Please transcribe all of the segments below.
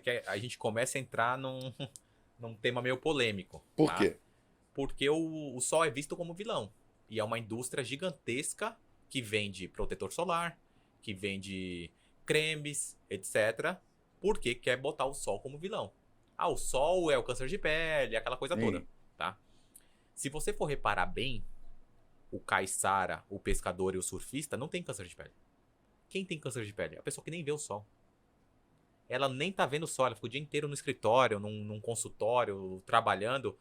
que a gente começa a entrar num tema meio polêmico. Por quê? Porque o sol é visto como vilão. E é uma indústria gigantesca que vende protetor solar, que vende cremes, etc. Porque quer botar o sol como vilão. O sol é o câncer de pele, aquela coisa toda, tá? Se você for reparar bem, o caiçara, o pescador e o surfista não tem câncer de pele. Quem tem câncer de pele? A pessoa que nem vê o sol. Ela nem tá vendo o sol, ela fica o dia inteiro no escritório, num consultório, trabalhando.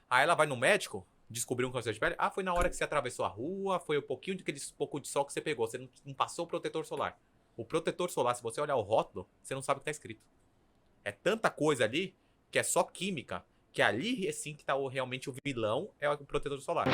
Aí ela vai no médico, descobriu um câncer de pele. Foi na hora que você atravessou a rua, foi um pouquinho pouco de sol que você pegou, você não passou o protetor solar. O protetor solar, se você olhar o rótulo, você não sabe o que tá escrito. É tanta coisa ali, que é só química, que ali sim que tá realmente o vilão, é o protetor solar.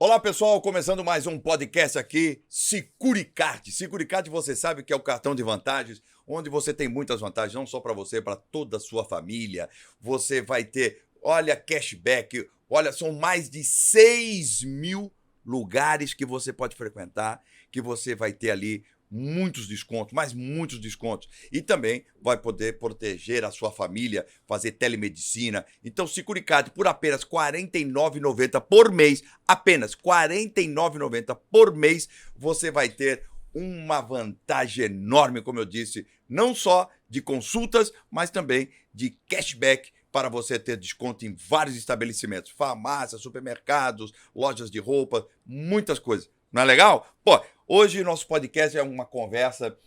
Olá pessoal, começando mais um podcast aqui, Securicard. Securicard você sabe que é o cartão de vantagens, onde você tem muitas vantagens, não só para você, para toda a sua família. Você vai ter, olha, cashback, olha, são mais de 6.000 lugares que você pode frequentar, que você vai ter ali muitos descontos, mas muitos descontos. E também vai poder proteger a sua família, fazer telemedicina. Então, Securicard, por apenas R$ 49,90 por mês, apenas R$ 49,90 por mês, você vai ter uma vantagem enorme, como eu disse, não só de consultas, mas também de cashback, para você ter desconto em vários estabelecimentos, farmácias, supermercados, lojas de roupa, muitas coisas. Não é legal? Pô, hoje nosso podcast é uma conversa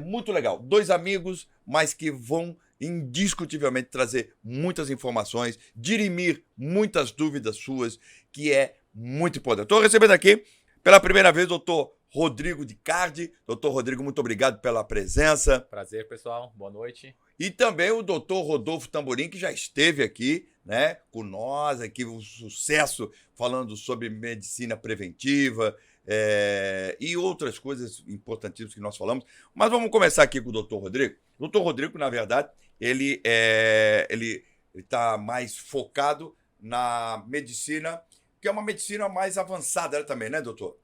muito legal. Dois amigos, mas que vão indiscutivelmente trazer muitas informações, dirimir muitas dúvidas suas, que é muito importante. Estou recebendo aqui pela primeira vez o doutor Rodrigo de Cardi. Doutor Rodrigo, muito obrigado pela presença. Prazer, pessoal. Boa noite. E também o doutor Rodolfo Tamborim, que já esteve aqui, né, com nós, aqui um sucesso, falando sobre medicina preventiva, e outras coisas importantíssimas que nós falamos. Mas vamos começar aqui com o doutor Rodrigo. O doutor Rodrigo, na verdade, ele está mais focado na medicina, que é uma medicina mais avançada também, né, doutor?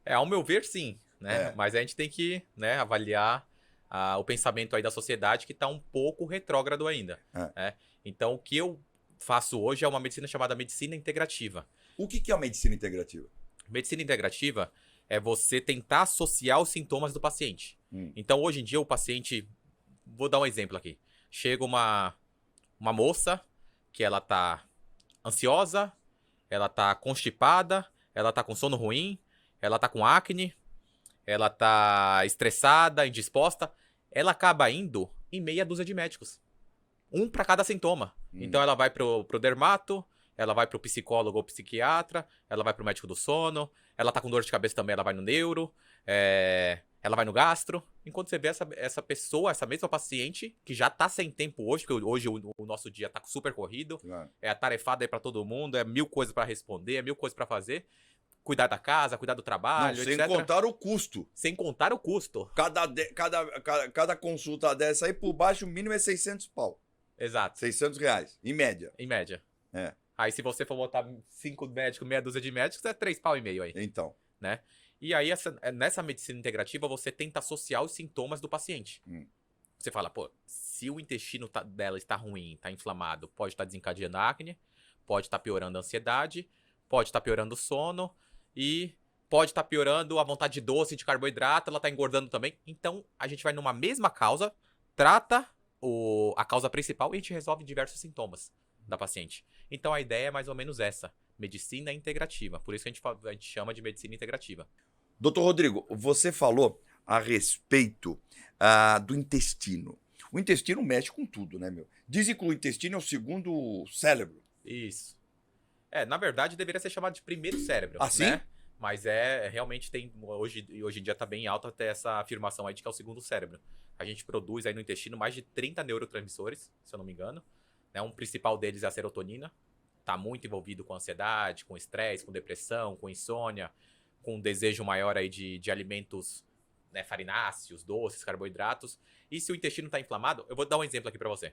Ao meu ver, sim, né? Mas a gente tem que, né, avaliar o pensamento aí da sociedade, que está um pouco retrógrado ainda. Né? Então, o que eu faço hoje é uma medicina chamada medicina integrativa. O que é a medicina integrativa? Medicina integrativa é você tentar associar os sintomas do paciente. Então, hoje em dia, o paciente... Vou dar um exemplo aqui. Chega uma moça que ela tá ansiosa, ela tá constipada, ela tá com sono ruim, ela tá com acne, ela tá estressada, indisposta. Ela acaba indo em meia dúzia de médicos. Um para cada sintoma. Então, ela vai pro dermato, ela vai pro psicólogo ou psiquiatra, ela vai pro médico do sono, ela tá com dor de cabeça também, ela vai no neuro, ela vai no gastro. Enquanto você vê essa pessoa, essa mesma paciente, que já tá sem tempo hoje, porque hoje o nosso dia tá super corrido, é atarefado aí pra todo mundo, é 1000 coisas pra responder, é 1000 coisas pra fazer, cuidar da casa, cuidar do trabalho, etc. Sem contar o custo. Sem contar o custo. Cada consulta dessa aí, por baixo, o mínimo é 600 pau. Exato. R$600, em média. Em média. Aí, se você for botar 5 médicos, meia dúzia de médicos, é 3,5 pau aí. Então. Né? E aí, nessa medicina integrativa, você tenta associar os sintomas do paciente. Você fala, pô, se o intestino dela está ruim, está inflamado, pode estar desencadeando acne, pode estar piorando a ansiedade, pode estar piorando o sono e pode estar piorando a vontade de doce, de carboidrato, ela está engordando também. Então, a gente vai numa mesma causa, trata a causa principal e a gente resolve diversos sintomas da paciente. Então, a ideia é mais ou menos essa, medicina integrativa. Por isso que a gente chama de medicina integrativa. Doutor Rodrigo, você falou a respeito do intestino. O intestino mexe com tudo, né, meu? Dizem que o intestino é o segundo cérebro. Isso. Na verdade, deveria ser chamado de primeiro cérebro. Assim? Né? Mas realmente tem, hoje em dia tá bem alta até essa afirmação aí de que é o segundo cérebro. A gente produz aí no intestino mais de 30 neurotransmissores, se eu não me engano. Um principal deles é a serotonina. Tá muito envolvido com ansiedade, com estresse, com depressão, com insônia, com um desejo maior aí de alimentos, né, farináceos, doces, carboidratos. E se o intestino tá inflamado, eu vou dar um exemplo aqui pra você.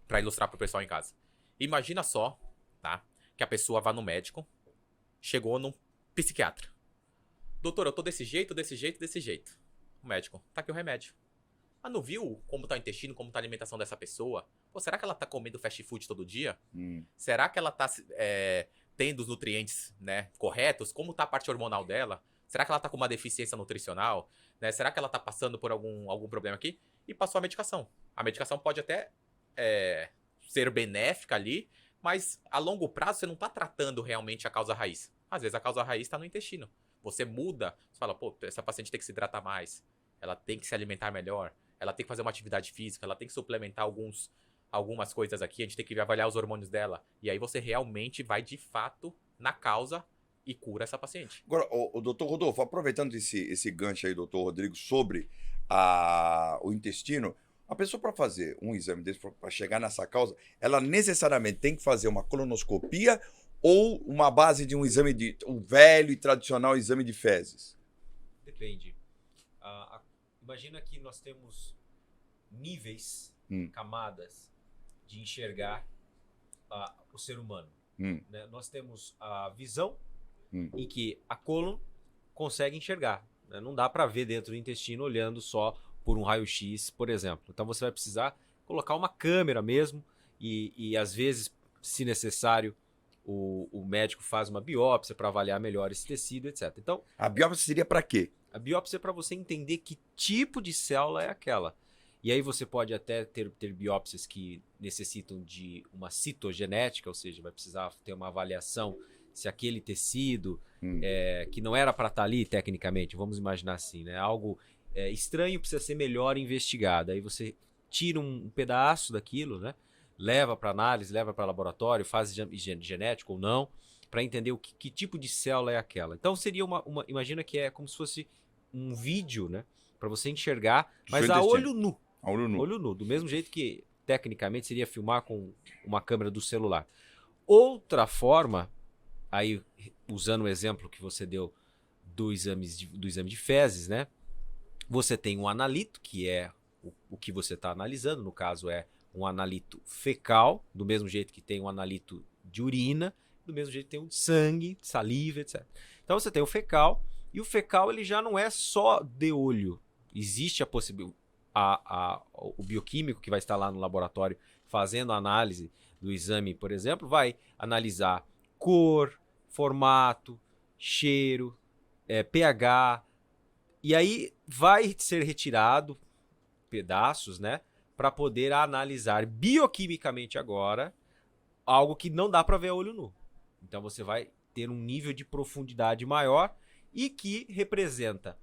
Pra ilustrar pro pessoal em casa. Imagina só, tá? Que a pessoa vá no médico, chegou num psiquiatra. Doutor, eu tô desse jeito, desse jeito, desse jeito. O médico, tá aqui o remédio. Ah, não viu como tá o intestino, como tá a alimentação dessa pessoa? Pô, será que ela tá comendo fast food todo dia? Será que ela tá tendo os nutrientes, né, corretos? Como tá a parte hormonal dela? Será que ela tá com uma deficiência nutricional? Né? Será que ela tá passando por algum problema aqui? E passou a medicação. A medicação pode até ser benéfica ali, mas a longo prazo você não tá tratando realmente a causa raiz. Às vezes a causa raiz tá no intestino. Você muda, você fala, pô, essa paciente tem que se hidratar mais, ela tem que se alimentar melhor, ela tem que fazer uma atividade física, ela tem que suplementar algumas coisas aqui, a gente tem que avaliar os hormônios dela. E aí você realmente vai, de fato, na causa e cura essa paciente. Agora, o doutor Rodolfo, aproveitando esse gancho aí, doutor Rodrigo, sobre o intestino, a pessoa para fazer um exame desse, para chegar nessa causa, ela necessariamente tem que fazer uma colonoscopia ou uma base de um exame o velho e tradicional exame de fezes? Depende. Imagina que nós temos níveis, camadas de enxergar o ser humano. Né? Nós temos a visão em que a cólon consegue enxergar. Né? Não dá para ver dentro do intestino olhando só por um raio-x, por exemplo. Então você vai precisar colocar uma câmera mesmo e às vezes, se necessário, o médico faz uma biópsia para avaliar melhor esse tecido, etc. Então, a biópsia seria para quê? A biópsia é para você entender que tipo de célula é aquela. E aí você pode até ter biópsias que necessitam de uma citogenética, ou seja, vai precisar ter uma avaliação se aquele tecido, que não era para estar ali tecnicamente, vamos imaginar assim, né? Algo estranho precisa ser melhor investigado. Aí você tira um pedaço daquilo, né? Leva para análise, leva para laboratório, faz exame genético ou não, para entender que tipo de célula é aquela. Então seria imagina que é como se fosse um vídeo, né? Para você enxergar, mas a olho nu. Olho nu. Do mesmo jeito que tecnicamente seria filmar com uma câmera do celular. Outra forma, aí usando o exemplo que você deu do exame de fezes, né? Você tem um analito, que é o que você está analisando, no caso é um analito fecal, do mesmo jeito que tem um analito de urina, do mesmo jeito que tem um de sangue, saliva, etc. Então você tem o fecal, e o fecal ele já não é só de olho. Existe a possibilidade, o bioquímico que vai estar lá no laboratório fazendo a análise do exame, por exemplo, vai analisar cor, formato, cheiro, pH, e aí vai ser retirado pedaços, né, para poder analisar bioquimicamente agora algo que não dá para ver a olho nu. Então você vai ter um nível de profundidade maior e que representa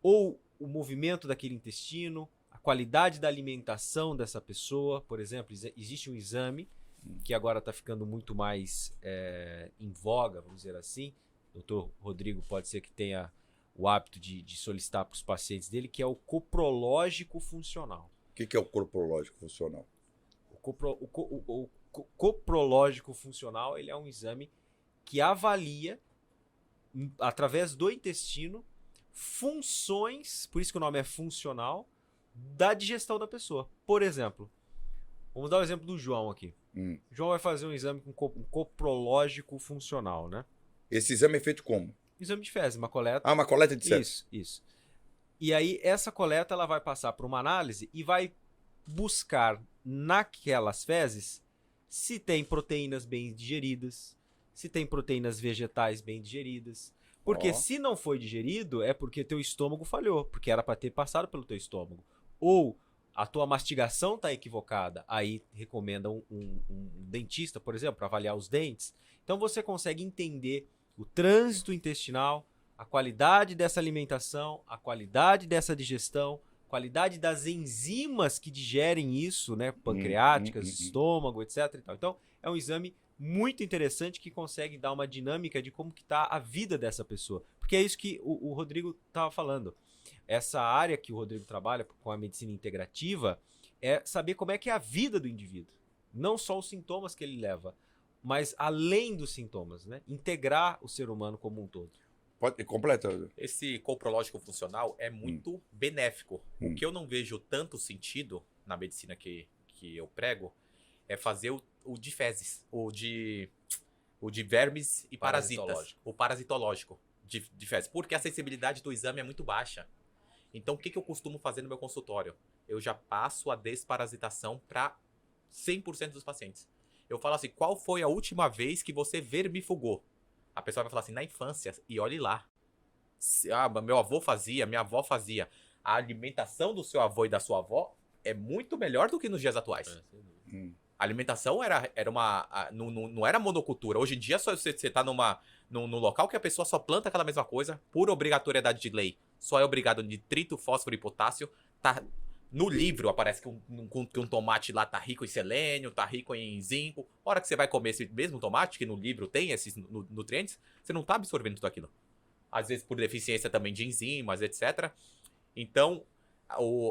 ou o movimento daquele intestino, a qualidade da alimentação dessa pessoa. Por exemplo, existe um exame que agora está ficando muito mais em voga, vamos dizer assim. O doutor Rodrigo pode ser que tenha o hábito de solicitar para os pacientes dele, que é o coprológico funcional. O que é o coprológico funcional? O coprológico funcional ele é um exame que avalia, através do intestino, funções, por isso que o nome é funcional, da digestão da pessoa. Por exemplo, vamos dar o exemplo do João aqui. O João vai fazer um exame com um coprológico funcional, né? Esse exame é feito como? Exame de fezes, uma coleta. Uma coleta de fezes. Isso. E aí, essa coleta ela vai passar por uma análise e vai buscar naquelas fezes se tem proteínas bem digeridas, se tem proteínas vegetais bem digeridas. Porque se não foi digerido, é porque teu estômago falhou, porque era para ter passado pelo teu estômago. Ou a tua mastigação está equivocada, aí recomenda um dentista, por exemplo, para avaliar os dentes. Então você consegue entender o trânsito intestinal, a qualidade dessa alimentação, a qualidade dessa digestão, a qualidade das enzimas que digerem isso, né, pancreáticas, estômago, etc. Então é um exame muito interessante que consegue dar uma dinâmica de como que está a vida dessa pessoa. Porque é isso que o Rodrigo estava falando. Essa área que o Rodrigo trabalha com a medicina integrativa é saber como é que é a vida do indivíduo. Não só os sintomas que ele leva, mas além dos sintomas, né? Integrar o ser humano como um todo. Pode completa. Esse coprológico funcional é muito benéfico. O que eu não vejo tanto sentido na medicina que eu prego é fazer o de fezes, o de vermes e parasitas, o parasitológico de fezes, porque a sensibilidade do exame é muito baixa. Então, o que eu costumo fazer no meu consultório? Eu já passo a desparasitação para 100% dos pacientes. Eu falo assim, qual foi a última vez que você vermifugou? A pessoa vai falar assim, na infância, e olhe lá. Meu avô fazia, minha avó fazia. A alimentação do seu avô e da sua avó é muito melhor do que nos dias atuais. A alimentação não era monocultura. Hoje em dia, você está num local que a pessoa só planta aquela mesma coisa, por obrigatoriedade de lei. Só é obrigado nitrito, fósforo e potássio. No livro aparece que um tomate lá tá rico em selênio, tá rico em zinco. A hora que você vai comer esse mesmo tomate, que no livro tem esses nutrientes, você não tá absorvendo tudo aquilo. Às vezes por deficiência também de enzimas, etc. Então,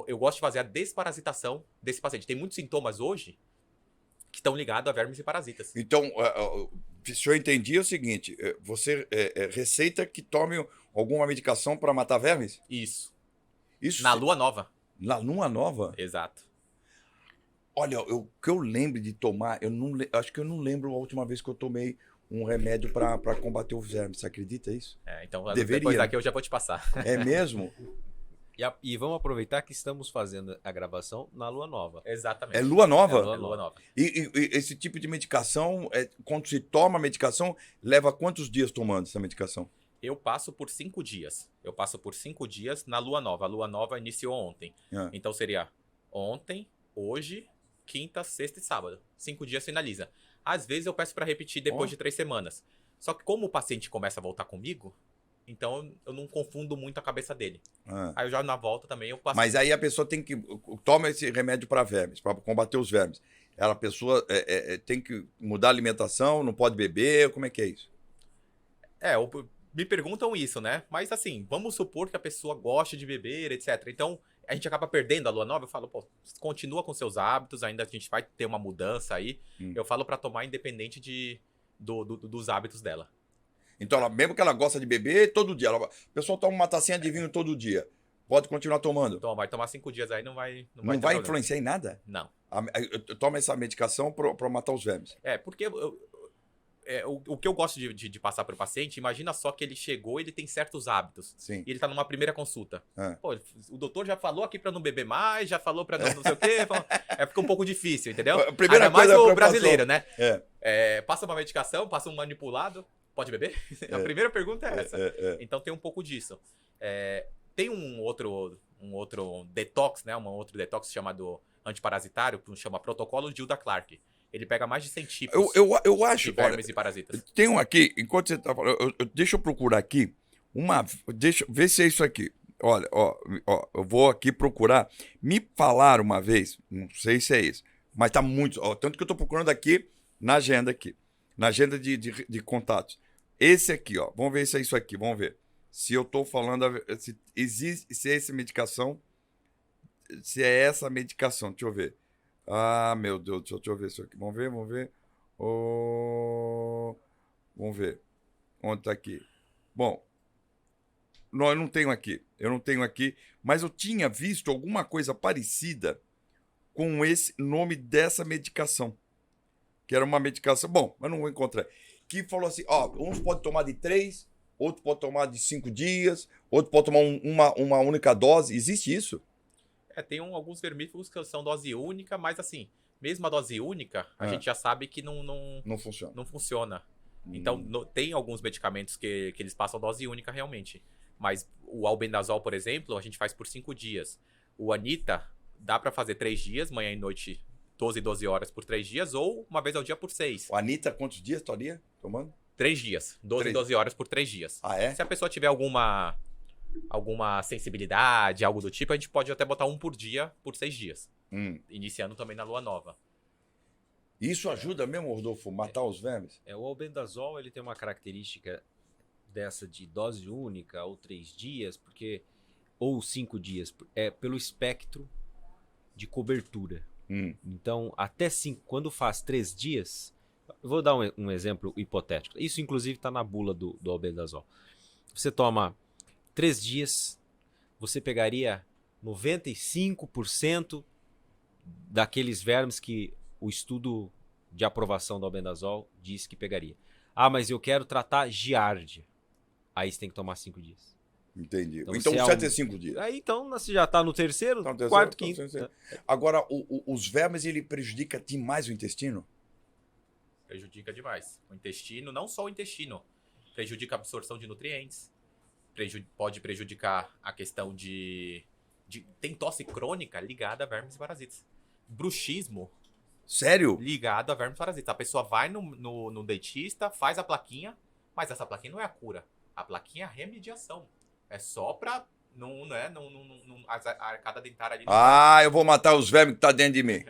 eu gosto de fazer a desparasitação desse paciente. Tem muitos sintomas hoje que estão ligados a vermes e parasitas. Então, se eu entendi é o seguinte, você receita que tome alguma medicação para matar vermes? Isso. Isso Na lua nova. Na lua nova? Exato. Olha, o que eu lembro de tomar, acho que eu não lembro a última vez que eu tomei um remédio para combater os vermes. Você acredita isso? Então Deveria. Depois daqui eu já vou te passar. É mesmo? E vamos aproveitar que estamos fazendo a gravação na lua nova. Exatamente. É lua nova? É lua nova. E esse tipo de medicação, quando se toma a medicação, leva quantos dias tomando essa medicação? Eu passo por 5 dias. Eu passo por 5 dias na lua nova. A lua nova iniciou ontem. Então seria ontem, hoje, quinta, sexta e sábado. 5 dias finaliza. Às vezes eu peço para repetir depois de 3 semanas. Só que como o paciente começa a voltar comigo, então eu não confundo muito a cabeça dele. Aí eu já na volta também eu passo. Mas aí a pessoa tem que toma esse remédio para vermes, para combater os vermes. A pessoa tem que mudar a alimentação, não pode beber, como é que é isso? Me perguntam isso, né? Mas assim, vamos supor que a pessoa goste de beber, etc. Então, a gente acaba perdendo a lua nova. Eu falo, continua com seus hábitos, ainda a gente vai ter uma mudança aí. Eu falo pra tomar independente dos hábitos dela. Então, mesmo que ela gosta de beber, todo dia. A pessoa toma uma tacinha de vinho todo dia. Pode continuar tomando? Então, vai tomar 5 dias aí, não vai influenciar em nada? Não. Toma essa medicação pra matar os vermes. Porque o que eu gosto de passar para o paciente, imagina só que ele chegou, ele tem certos hábitos. Sim. E ele tá numa primeira consulta. O doutor já falou aqui para não beber mais, já falou para não sei o quê. Fica um pouco difícil, entendeu? A primeira mais coisa o brasileiro, né? Passa uma medicação, passa um manipulado, pode beber? A primeira pergunta é essa. Então tem um pouco disso. Tem um outro detox, né? Um outro detox chamado antiparasitário, que chama Protocolo Gilda Clark. Ele pega mais de 100 tipos eu acho, de vermes e parasitas. Tem um aqui, enquanto você tá falando, deixa eu procurar aqui, deixa eu ver se é isso aqui. Olha, eu vou aqui procurar. Me falaram uma vez, não sei se é isso, mas tá muito, tanto que eu tô procurando aqui, na agenda de contatos. Esse aqui, vamos ver se é isso aqui, vamos ver. Se eu tô falando, se existe, se é essa medicação, deixa eu ver. Meu Deus, deixa eu ver isso aqui. Vamos ver. Vamos ver. Onde tá aqui? Bom, não, eu não tenho aqui. Mas eu tinha visto alguma coisa parecida com esse nome dessa medicação. Que era uma medicação... Bom, mas não vou encontrar. Que falou assim, uns pode tomar de 3, outro pode tomar de 5 dias, outro pode tomar uma única dose. Existe isso? Tem alguns vermífugos que são dose única, mas assim, mesmo a dose única, a gente já sabe que não funciona. Não funciona. Então, tem alguns medicamentos que eles passam dose única realmente. Mas o albendazol, por exemplo, a gente faz por 5 dias. O Anita, dá pra fazer 3 dias, manhã e noite, 12 horas por 3 dias, ou uma vez ao dia por 6. O Anita, quantos dias estaria tomando? 3 dias. 12 horas por 3 dias. Se a pessoa tiver alguma sensibilidade, algo do tipo, a gente pode até botar um por dia, por 6 dias. Iniciando também na lua nova. Isso ajuda mesmo, Rodolfo, matar os vermes? O albendazol, ele tem uma característica dessa de dose única, ou 3 dias, ou 5 dias, pelo espectro de cobertura. Então, até 5, quando faz 3 dias, eu vou dar um exemplo hipotético. Isso, inclusive, está na bula do albendazol. Você toma 3 dias, você pegaria 95% daqueles vermes que o estudo de aprovação do albendazol diz que pegaria. Mas eu quero tratar giardia. Aí você tem que tomar 5 dias. Entendi. Então, Então se o é certo um- é 5 dias. Aí então você já tá no terceiro, Tá no terceiro, quarto, tá no quinto. terceiro. Agora, os vermes, ele prejudica demais o intestino? Prejudica demais. O intestino, não só o intestino, prejudica a absorção de nutrientes, pode prejudicar a questão tem tosse crônica ligada a vermes e parasitas. Bruxismo Sério? ligado a vermes e parasitas. A pessoa vai no dentista, faz a plaquinha, mas essa plaquinha não é a cura. A plaquinha é a remediação. É só pra a arcada dentária ali não Ah, eu vou matar os vermes que tá dentro de mim.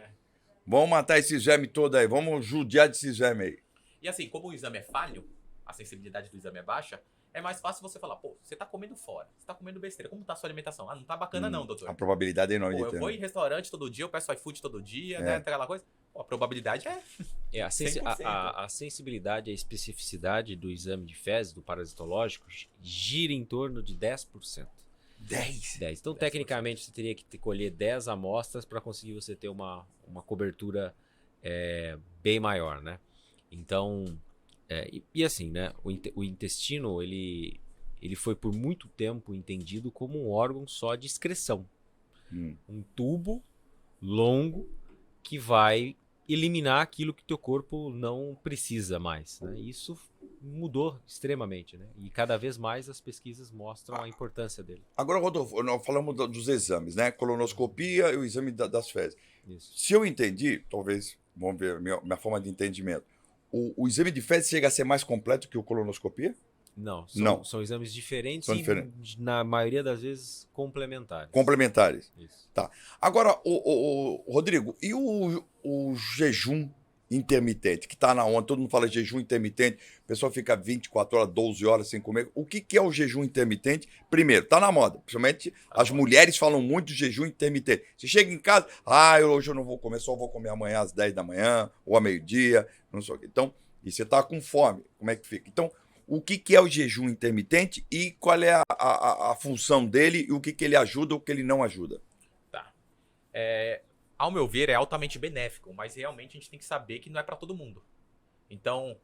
Vamos matar esses vermes todos aí. Vamos judiar desses vermes aí. E assim, como o exame é falho, a sensibilidade do exame é baixa, é mais fácil você falar, pô, você tá comendo fora, você tá comendo besteira, como tá a sua alimentação? Ah, não tá bacana não, doutor. A probabilidade é enorme Pô, de eu ter. vou em restaurante todo dia, eu peço iFood todo dia, né, aquela coisa. Pô, a probabilidade é A 100%. a sensibilidade e a especificidade do exame de fezes, do parasitológico, gira em torno de 10%. 10. 10. Então, 10%. tecnicamente, você teria que colher 10 amostras para conseguir você ter uma cobertura bem maior, né? Então, e assim, né? O intestino, ele foi por muito tempo entendido como um órgão só de excreção. Um tubo longo que vai eliminar aquilo que teu corpo não precisa mais, né? Isso mudou extremamente, né? E cada vez mais as pesquisas mostram a importância dele. Agora, Rodolfo, nós falamos dos exames, né? Colonoscopia e o exame das fezes. Isso. Se eu entendi, talvez, vamos ver minha forma de entendimento, o exame de fezes chega a ser mais completo que o colonoscopia? Não, Não. são exames diferentes São e, diferentes. na maioria das vezes, complementares. Complementares. Isso. Tá. Agora, o Rodrigo, e o jejum intermitente, que tá na onda, todo mundo fala jejum intermitente, o pessoal fica 24 horas, 12 horas sem comer. O que é o jejum intermitente? Primeiro, tá na moda, principalmente as mulheres falam muito de jejum intermitente. Você chega em casa, hoje eu não vou comer, só vou comer amanhã às 10 da manhã, ou a meio-dia, não sei o quê. Então, e você tá com fome, como é que fica? Então, o que é o jejum intermitente e qual é a função dele e o que ele ajuda ou o que ele não ajuda? Tá. Ao meu ver, é altamente benéfico, mas realmente a gente tem que saber que não é pra todo mundo. Então,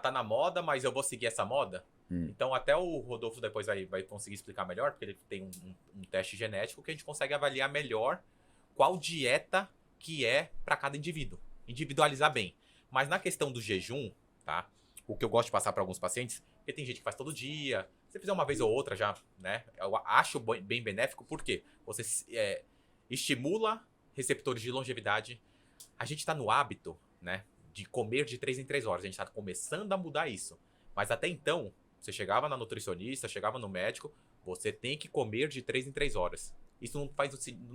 tá na moda, mas eu vou seguir essa moda? Então, até o Rodolfo depois vai conseguir explicar melhor, porque ele tem um teste genético que a gente consegue avaliar melhor qual dieta que é pra cada indivíduo. Individualizar bem. Mas na questão do jejum, tá? O que eu gosto de passar para alguns pacientes, porque tem gente que faz todo dia. Se fizer uma vez ou outra já, né? Eu acho bem benéfico, porque você estimula receptores de longevidade. A gente está no hábito, né? De comer de 3 em 3 horas. A gente está começando a mudar isso. Mas até então, você chegava na nutricionista, chegava no médico, você tem que comer de 3 em 3 horas. Isso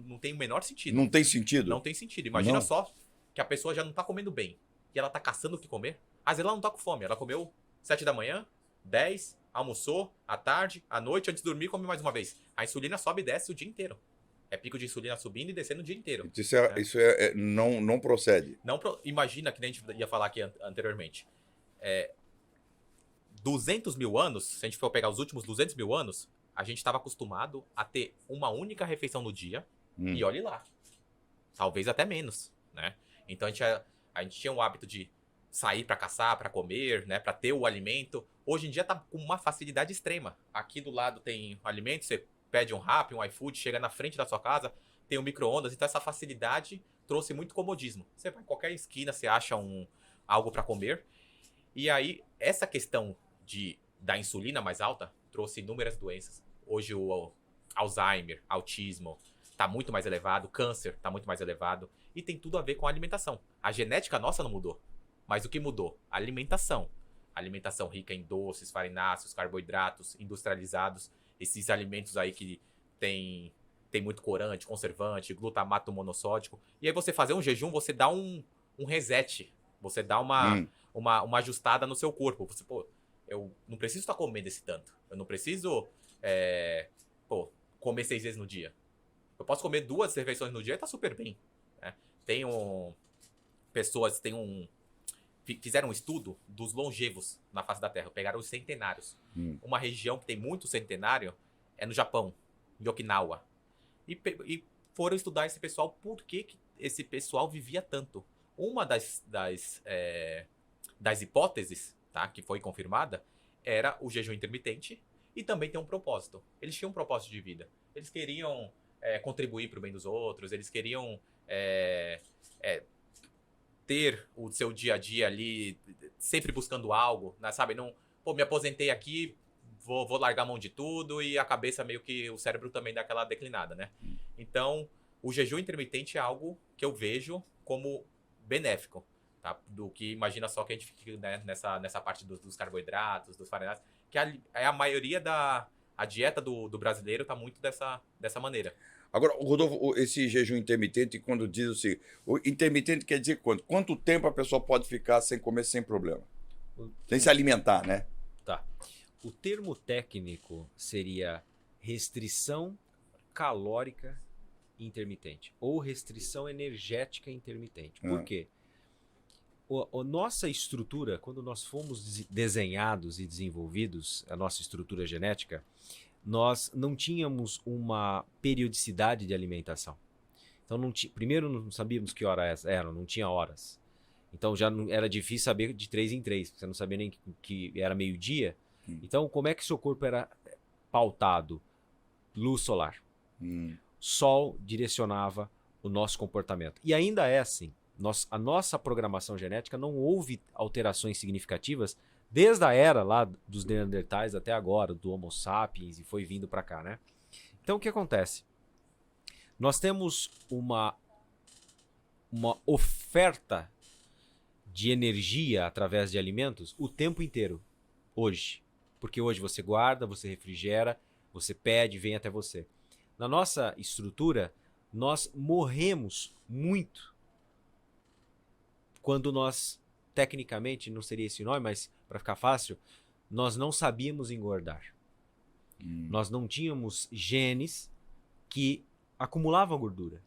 não tem o menor sentido. Não tem sentido? Não tem sentido. Imagina Não. só que a pessoa já não tá comendo bem. E ela tá caçando o que comer. Às vezes ela não tá com fome. Ela comeu 7 da manhã, 10, almoçou, à tarde, à noite, antes de dormir, come mais uma vez. A insulina sobe e desce o dia inteiro. É pico de insulina subindo e descendo o dia inteiro. Isso não procede. Imagina, que nem a gente ia falar aqui anteriormente. 200 mil anos, se a gente for pegar os últimos 200 mil anos, a gente estava acostumado a ter uma única refeição no dia. E olhe lá. Talvez até menos, né? Então a gente tinha o hábito de sair para caçar, para comer, né, para ter o alimento. Hoje em dia tá com uma facilidade extrema. Aqui do lado tem o alimento, você pede um Rappi, um iFood, chega na frente da sua casa, tem um micro-ondas, então essa facilidade trouxe muito comodismo. Você vai em qualquer esquina, você acha algo para comer. E aí essa questão da insulina mais alta trouxe inúmeras doenças. Hoje o Alzheimer, autismo tá muito mais elevado, câncer tá muito mais elevado e tem tudo a ver com a alimentação. A genética nossa não mudou. Mas o que mudou? A alimentação. Alimentação rica em doces, farináceos, carboidratos, industrializados. Esses alimentos aí que tem muito corante, conservante, glutamato monossódico. E aí você fazer um jejum, você dá um reset. Você dá uma ajustada no seu corpo. Você, eu não preciso estar comendo esse tanto. Eu não preciso comer 6 vezes no dia. Eu posso comer 2 refeições no dia e tá super bem. Né? Pessoas fizeram um estudo dos longevos na face da Terra. Pegaram os centenários. Uma região que tem muito centenário é no Japão, em Okinawa. E foram estudar esse pessoal, por que esse pessoal vivia tanto. Uma das hipóteses, tá, que foi confirmada era o jejum intermitente e também tem um propósito. Eles tinham um propósito de vida. Eles queriam contribuir para o bem dos outros, eles queriam ter o seu dia a dia ali, sempre buscando algo, né, sabe? Não, pô, me aposentei aqui, vou largar a mão de tudo, e a cabeça meio que, o cérebro também dá aquela declinada, né? Então, o jejum intermitente é algo que eu vejo como benéfico, tá? Do que imagina só que a gente fica, né, nessa parte dos carboidratos, dos farenados, que a maioria a dieta do brasileiro tá muito dessa maneira. Agora, Rodolfo, esse jejum intermitente, quando diz assim, o intermitente quer dizer quanto? Quanto tempo a pessoa pode ficar sem comer sem problema? Sem se alimentar, né? Tá. O termo técnico seria restrição calórica intermitente ou restrição energética intermitente. Por quê? A nossa estrutura, quando nós fomos desenhados e desenvolvidos, a nossa estrutura genética, nós não tínhamos uma periodicidade de alimentação. Então, primeiro não sabíamos que horas eram, não tinha horas. Então, já não, era difícil saber de 3 em 3, você não sabia nem que era meio-dia. Então, como é que seu corpo era pautado? Luz solar. Sol direcionava o nosso comportamento. E ainda é assim. A nossa programação genética não houve alterações significativas desde a era lá dos Neandertais até agora, do Homo sapiens, e foi vindo para cá, né? Então, o que acontece? Nós temos uma oferta de energia através de alimentos o tempo inteiro, hoje. Porque hoje você guarda, você refrigera, você pede, vem até você. Na nossa estrutura, nós morremos muito quando nós, tecnicamente, não seria esse nome, mas para ficar fácil, nós não sabíamos engordar. Nós não tínhamos genes que acumulavam gordura.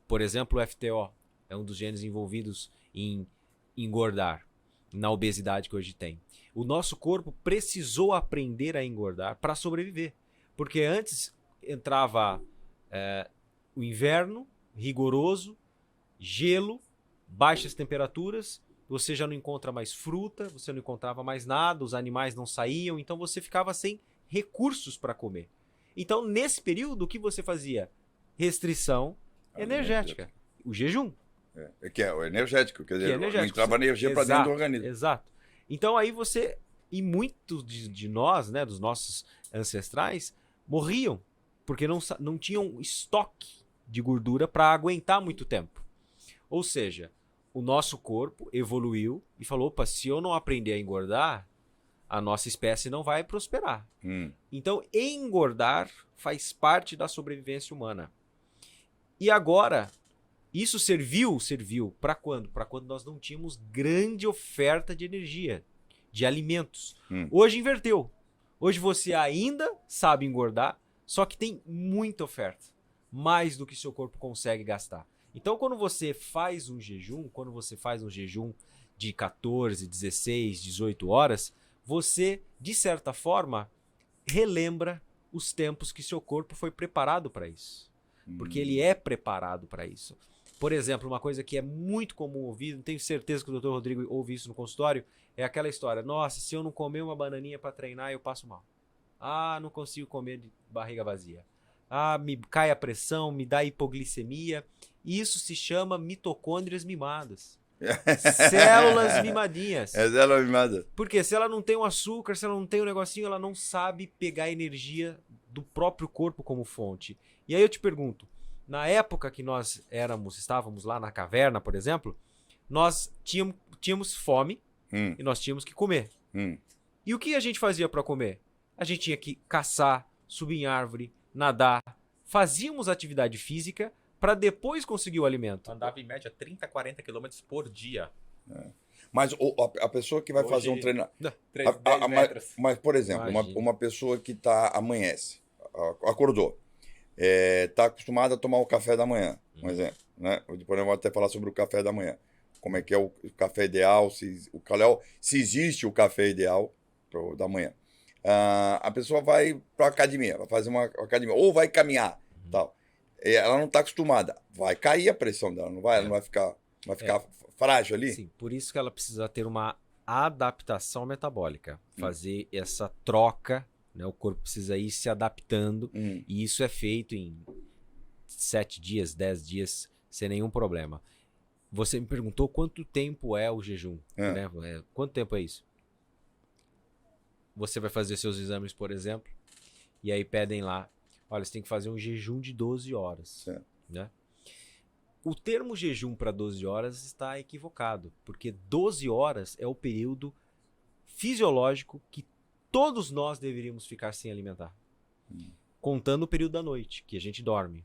Por exemplo, o FTO é um dos genes envolvidos em engordar, na obesidade que hoje tem. O nosso corpo precisou aprender a engordar para sobreviver. Porque antes entrava o inverno rigoroso, gelo, baixas temperaturas, você já não encontra mais fruta, você não encontrava mais nada, os animais não saíam, então você ficava sem recursos para comer. Então, nesse período, o que você fazia? Restrição energética, o jejum. Que é o energético, quer dizer, energético. Não entrava energia para dentro do organismo. Exato. Então, aí você, e muitos de nós, né, dos nossos ancestrais, morriam, porque não tinham estoque de gordura para aguentar muito tempo. Ou seja, o nosso corpo evoluiu e falou, opa, se eu não aprender a engordar, a nossa espécie não vai prosperar. Então, engordar faz parte da sobrevivência humana. E agora, isso serviu para quando? Para quando nós não tínhamos grande oferta de energia, de alimentos. Hoje inverteu. Hoje você ainda sabe engordar, só que tem muita oferta. Mais do que seu corpo consegue gastar. Então, quando você faz um jejum, de 14, 16, 18 horas, você, de certa forma, relembra os tempos que seu corpo foi preparado para isso. Porque ele é preparado para isso. Por exemplo, uma coisa que é muito comum ouvir, não tenho certeza que o Dr. Rodrigo ouve isso no consultório, é aquela história, nossa, se eu não comer uma bananinha para treinar, eu passo mal. Ah, não consigo comer de barriga vazia. Ah, me cai a pressão, me dá hipoglicemia. Isso se chama mitocôndrias mimadas. Células mimadinhas. Célula mimada. Porque se ela não tem o açúcar, se ela não tem o negocinho, ela não sabe pegar energia do próprio corpo como fonte. E aí eu te pergunto, na época que nós estávamos lá na caverna, por exemplo, nós tínhamos fome e nós tínhamos que comer. E o que a gente fazia para comer? A gente tinha que caçar, subir em árvore, nadar. Fazíamos atividade física para depois conseguir o alimento. Andava em média 30, 40 quilômetros por dia. Mas a pessoa que vai Hoje, fazer um treinamento... 10 metros. Mas, por exemplo, uma pessoa que amanhece, acordou, está acostumada a tomar o café da manhã, um exemplo, né? Depois eu vou até falar sobre o café da manhã. Como é que é o café ideal, se existe o café ideal da manhã. A pessoa vai para a academia, vai fazer uma academia, ou vai caminhar, tal. Ela não está acostumada, vai cair a pressão dela, não vai, ela não vai ficar frágil ali? Sim, por isso que ela precisa ter uma adaptação metabólica, fazer essa troca, né? O corpo precisa ir se adaptando e isso é feito em 7 dias, 10 dias, sem nenhum problema. Você me perguntou quanto tempo é o jejum, né? Quanto tempo é isso? Você vai fazer seus exames, por exemplo, e aí pedem lá, olha, você tem que fazer um jejum de 12 horas, né? O termo jejum para 12 horas está equivocado, porque 12 horas é o período fisiológico que todos nós deveríamos ficar sem alimentar. Contando o período da noite, que a gente dorme.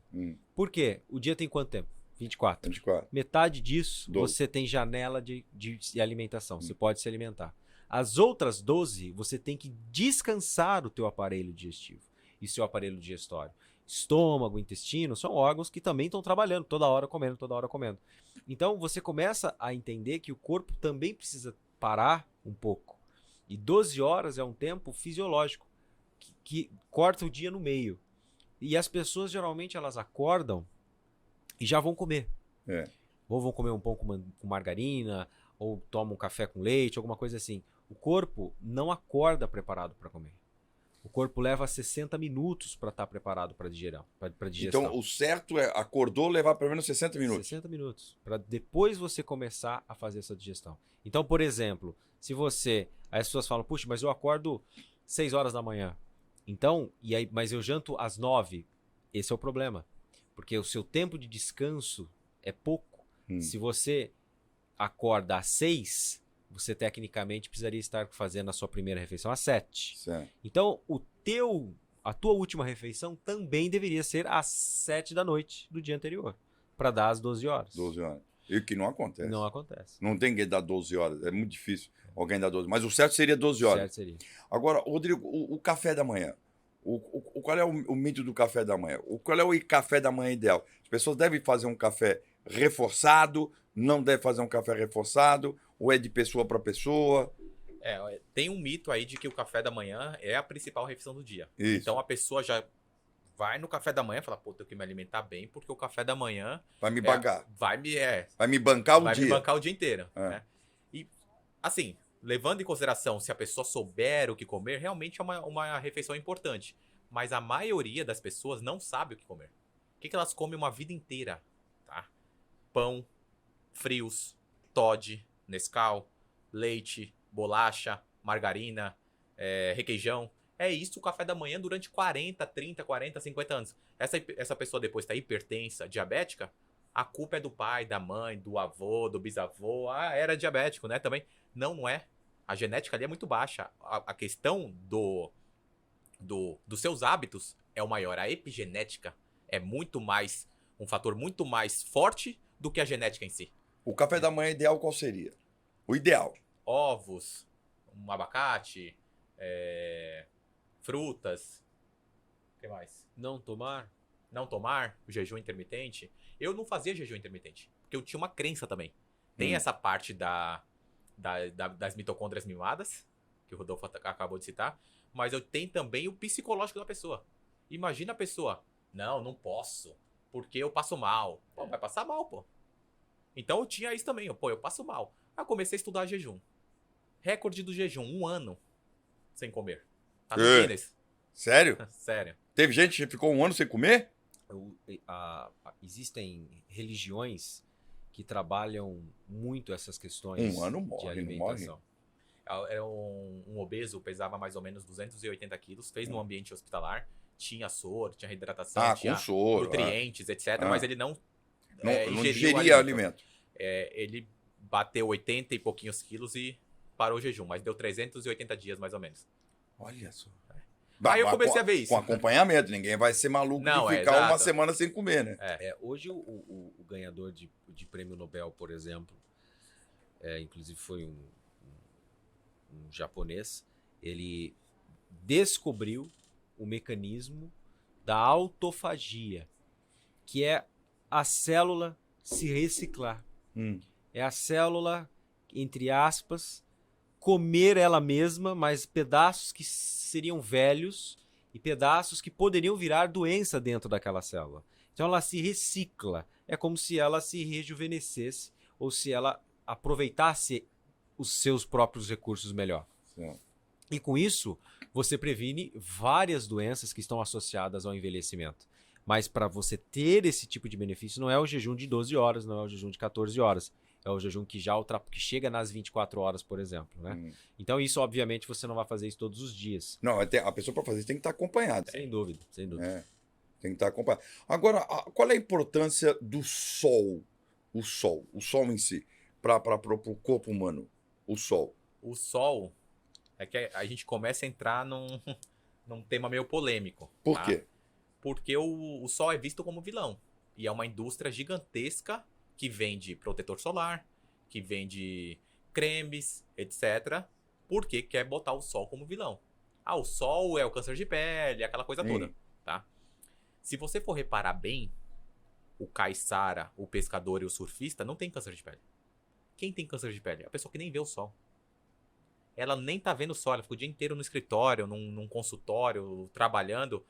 Por quê? O dia tem quanto tempo? 24. Metade disso, 12. Você tem janela de alimentação. Você pode se alimentar. As outras 12, você tem que descansar o teu aparelho digestivo e seu aparelho digestório. Estômago, intestino, são órgãos que também estão trabalhando, toda hora comendo, toda hora comendo. Então, você começa a entender que o corpo também precisa parar um pouco. E 12 horas é um tempo fisiológico, que corta o dia no meio. E as pessoas, geralmente, elas acordam e já vão comer. Ou vão comer um pão com margarina, ou tomam um café com leite, alguma coisa assim. O corpo não acorda preparado para comer. O corpo leva 60 minutos para estar preparado para digestão. Então, o certo é, acordou, levar pelo menos 60 minutos. 60 minutos. Para depois você começar a fazer essa digestão. Então, por exemplo, se você... Aí as pessoas falam, puxa, mas eu acordo 6 horas da manhã. Então, mas eu janto às 9. Esse é o problema. Porque o seu tempo de descanso é pouco. Se você acorda às 6... você tecnicamente precisaria estar fazendo a sua primeira refeição às 7. Certo. Então, a tua última refeição também deveria ser às 7 da noite do dia anterior, para dar às 12 horas. 12 horas. E que não acontece. Não acontece. Não tem que dar 12 horas, é muito difícil alguém dar 12. Mas o certo seria 12 horas. Certo seria. Agora, Rodrigo, o café da manhã. Qual é o mito do café da manhã? Qual é o café da manhã ideal? As pessoas devem fazer um café reforçado, não devem fazer um café reforçado, ou é de pessoa para pessoa? Tem um mito aí de que o café da manhã é a principal refeição do dia. Isso. Então a pessoa já vai no café da manhã e fala, pô, tenho que me alimentar bem, porque o café da manhã... Vai me pagar. Vai me bancar o dia. Vai me bancar o dia inteiro. Né? E, assim, levando em consideração se a pessoa souber o que comer, realmente é uma refeição importante. Mas a maioria das pessoas não sabe o que comer. O que elas comem uma vida inteira? Tá? Pão, frios, Toddy, Nescau, leite, bolacha, margarina, requeijão. É isso o café da manhã durante 40, 30, 40, 50 anos. Essa pessoa depois está hipertensa, diabética, a culpa é do pai, da mãe, do avô, do bisavô. Era diabético, né? Também. Não é. A genética ali é muito baixa. A questão dos seus hábitos é o maior. A epigenética é muito mais, um fator muito mais forte do que a genética em si. O café da manhã ideal qual seria? O ideal. Ovos, um abacate, frutas. O que mais? Não tomar, o jejum intermitente. Eu não fazia jejum intermitente, porque eu tinha uma crença também. Tem essa parte das mitocôndrias mimadas, que o Rodolfo acabou de citar, mas eu tenho também o psicológico da pessoa. Imagina a pessoa, não posso, porque eu passo mal. Pô, vai passar mal, pô. Então eu tinha isso também, eu passo mal. Aí comecei a estudar jejum. Recorde do jejum, 1 ano sem comer. Tá no Guinness. Sério? Sério. Teve gente que ficou 1 ano sem comer? Existem religiões que trabalham muito essas questões 1 ano morre, de alimentação. Era um obeso, pesava mais ou menos 280 quilos, fez no ambiente hospitalar, tinha soro, tinha reidratação, tinha nutrientes, etc. Mas ele não ingeria alimento. Ele bateu 80 e pouquinhos quilos e parou o jejum, mas deu 380 dias mais ou menos. Olha só. Aí eu comecei a ver isso. Com acompanhamento, ninguém vai ser maluco de ficar uma semana sem comer, né? Hoje o ganhador de prêmio Nobel, por exemplo, inclusive foi um japonês, ele descobriu o mecanismo da autofagia, que é a célula se reciclar. É a célula, entre aspas, comer ela mesma, mas pedaços que seriam velhos e pedaços que poderiam virar doença dentro daquela célula. Então ela se recicla. É como se ela se rejuvenescesse ou se ela aproveitasse os seus próprios recursos melhor. Sim. E com isso, você previne várias doenças que estão associadas ao envelhecimento. Mas para você ter esse tipo de benefício, não é o jejum de 12 horas, não é o jejum de 14 horas. É o jejum que que chega nas 24 horas, por exemplo, né? Então isso, obviamente, você não vai fazer isso todos os dias. Não, a pessoa para fazer isso tem que estar acompanhada. Sem dúvida, sem dúvida. É, tem que estar acompanhada. Agora, qual é a importância do sol? O sol em si, para o corpo humano? O sol. O sol é que a gente começa a entrar num tema meio polêmico. Por tá? quê? Porque o sol é visto como vilão. E é uma indústria gigantesca que vende protetor solar, que vende cremes, etc. Porque quer botar o sol como vilão. Ah, o sol é o câncer de pele, aquela coisa toda, tá? Se você for reparar bem, o caiçara, o pescador e o surfista não tem câncer de pele. Quem tem câncer de pele? A pessoa que nem vê o sol. Ela nem tá vendo o sol, ela fica o dia inteiro no escritório, num consultório, trabalhando.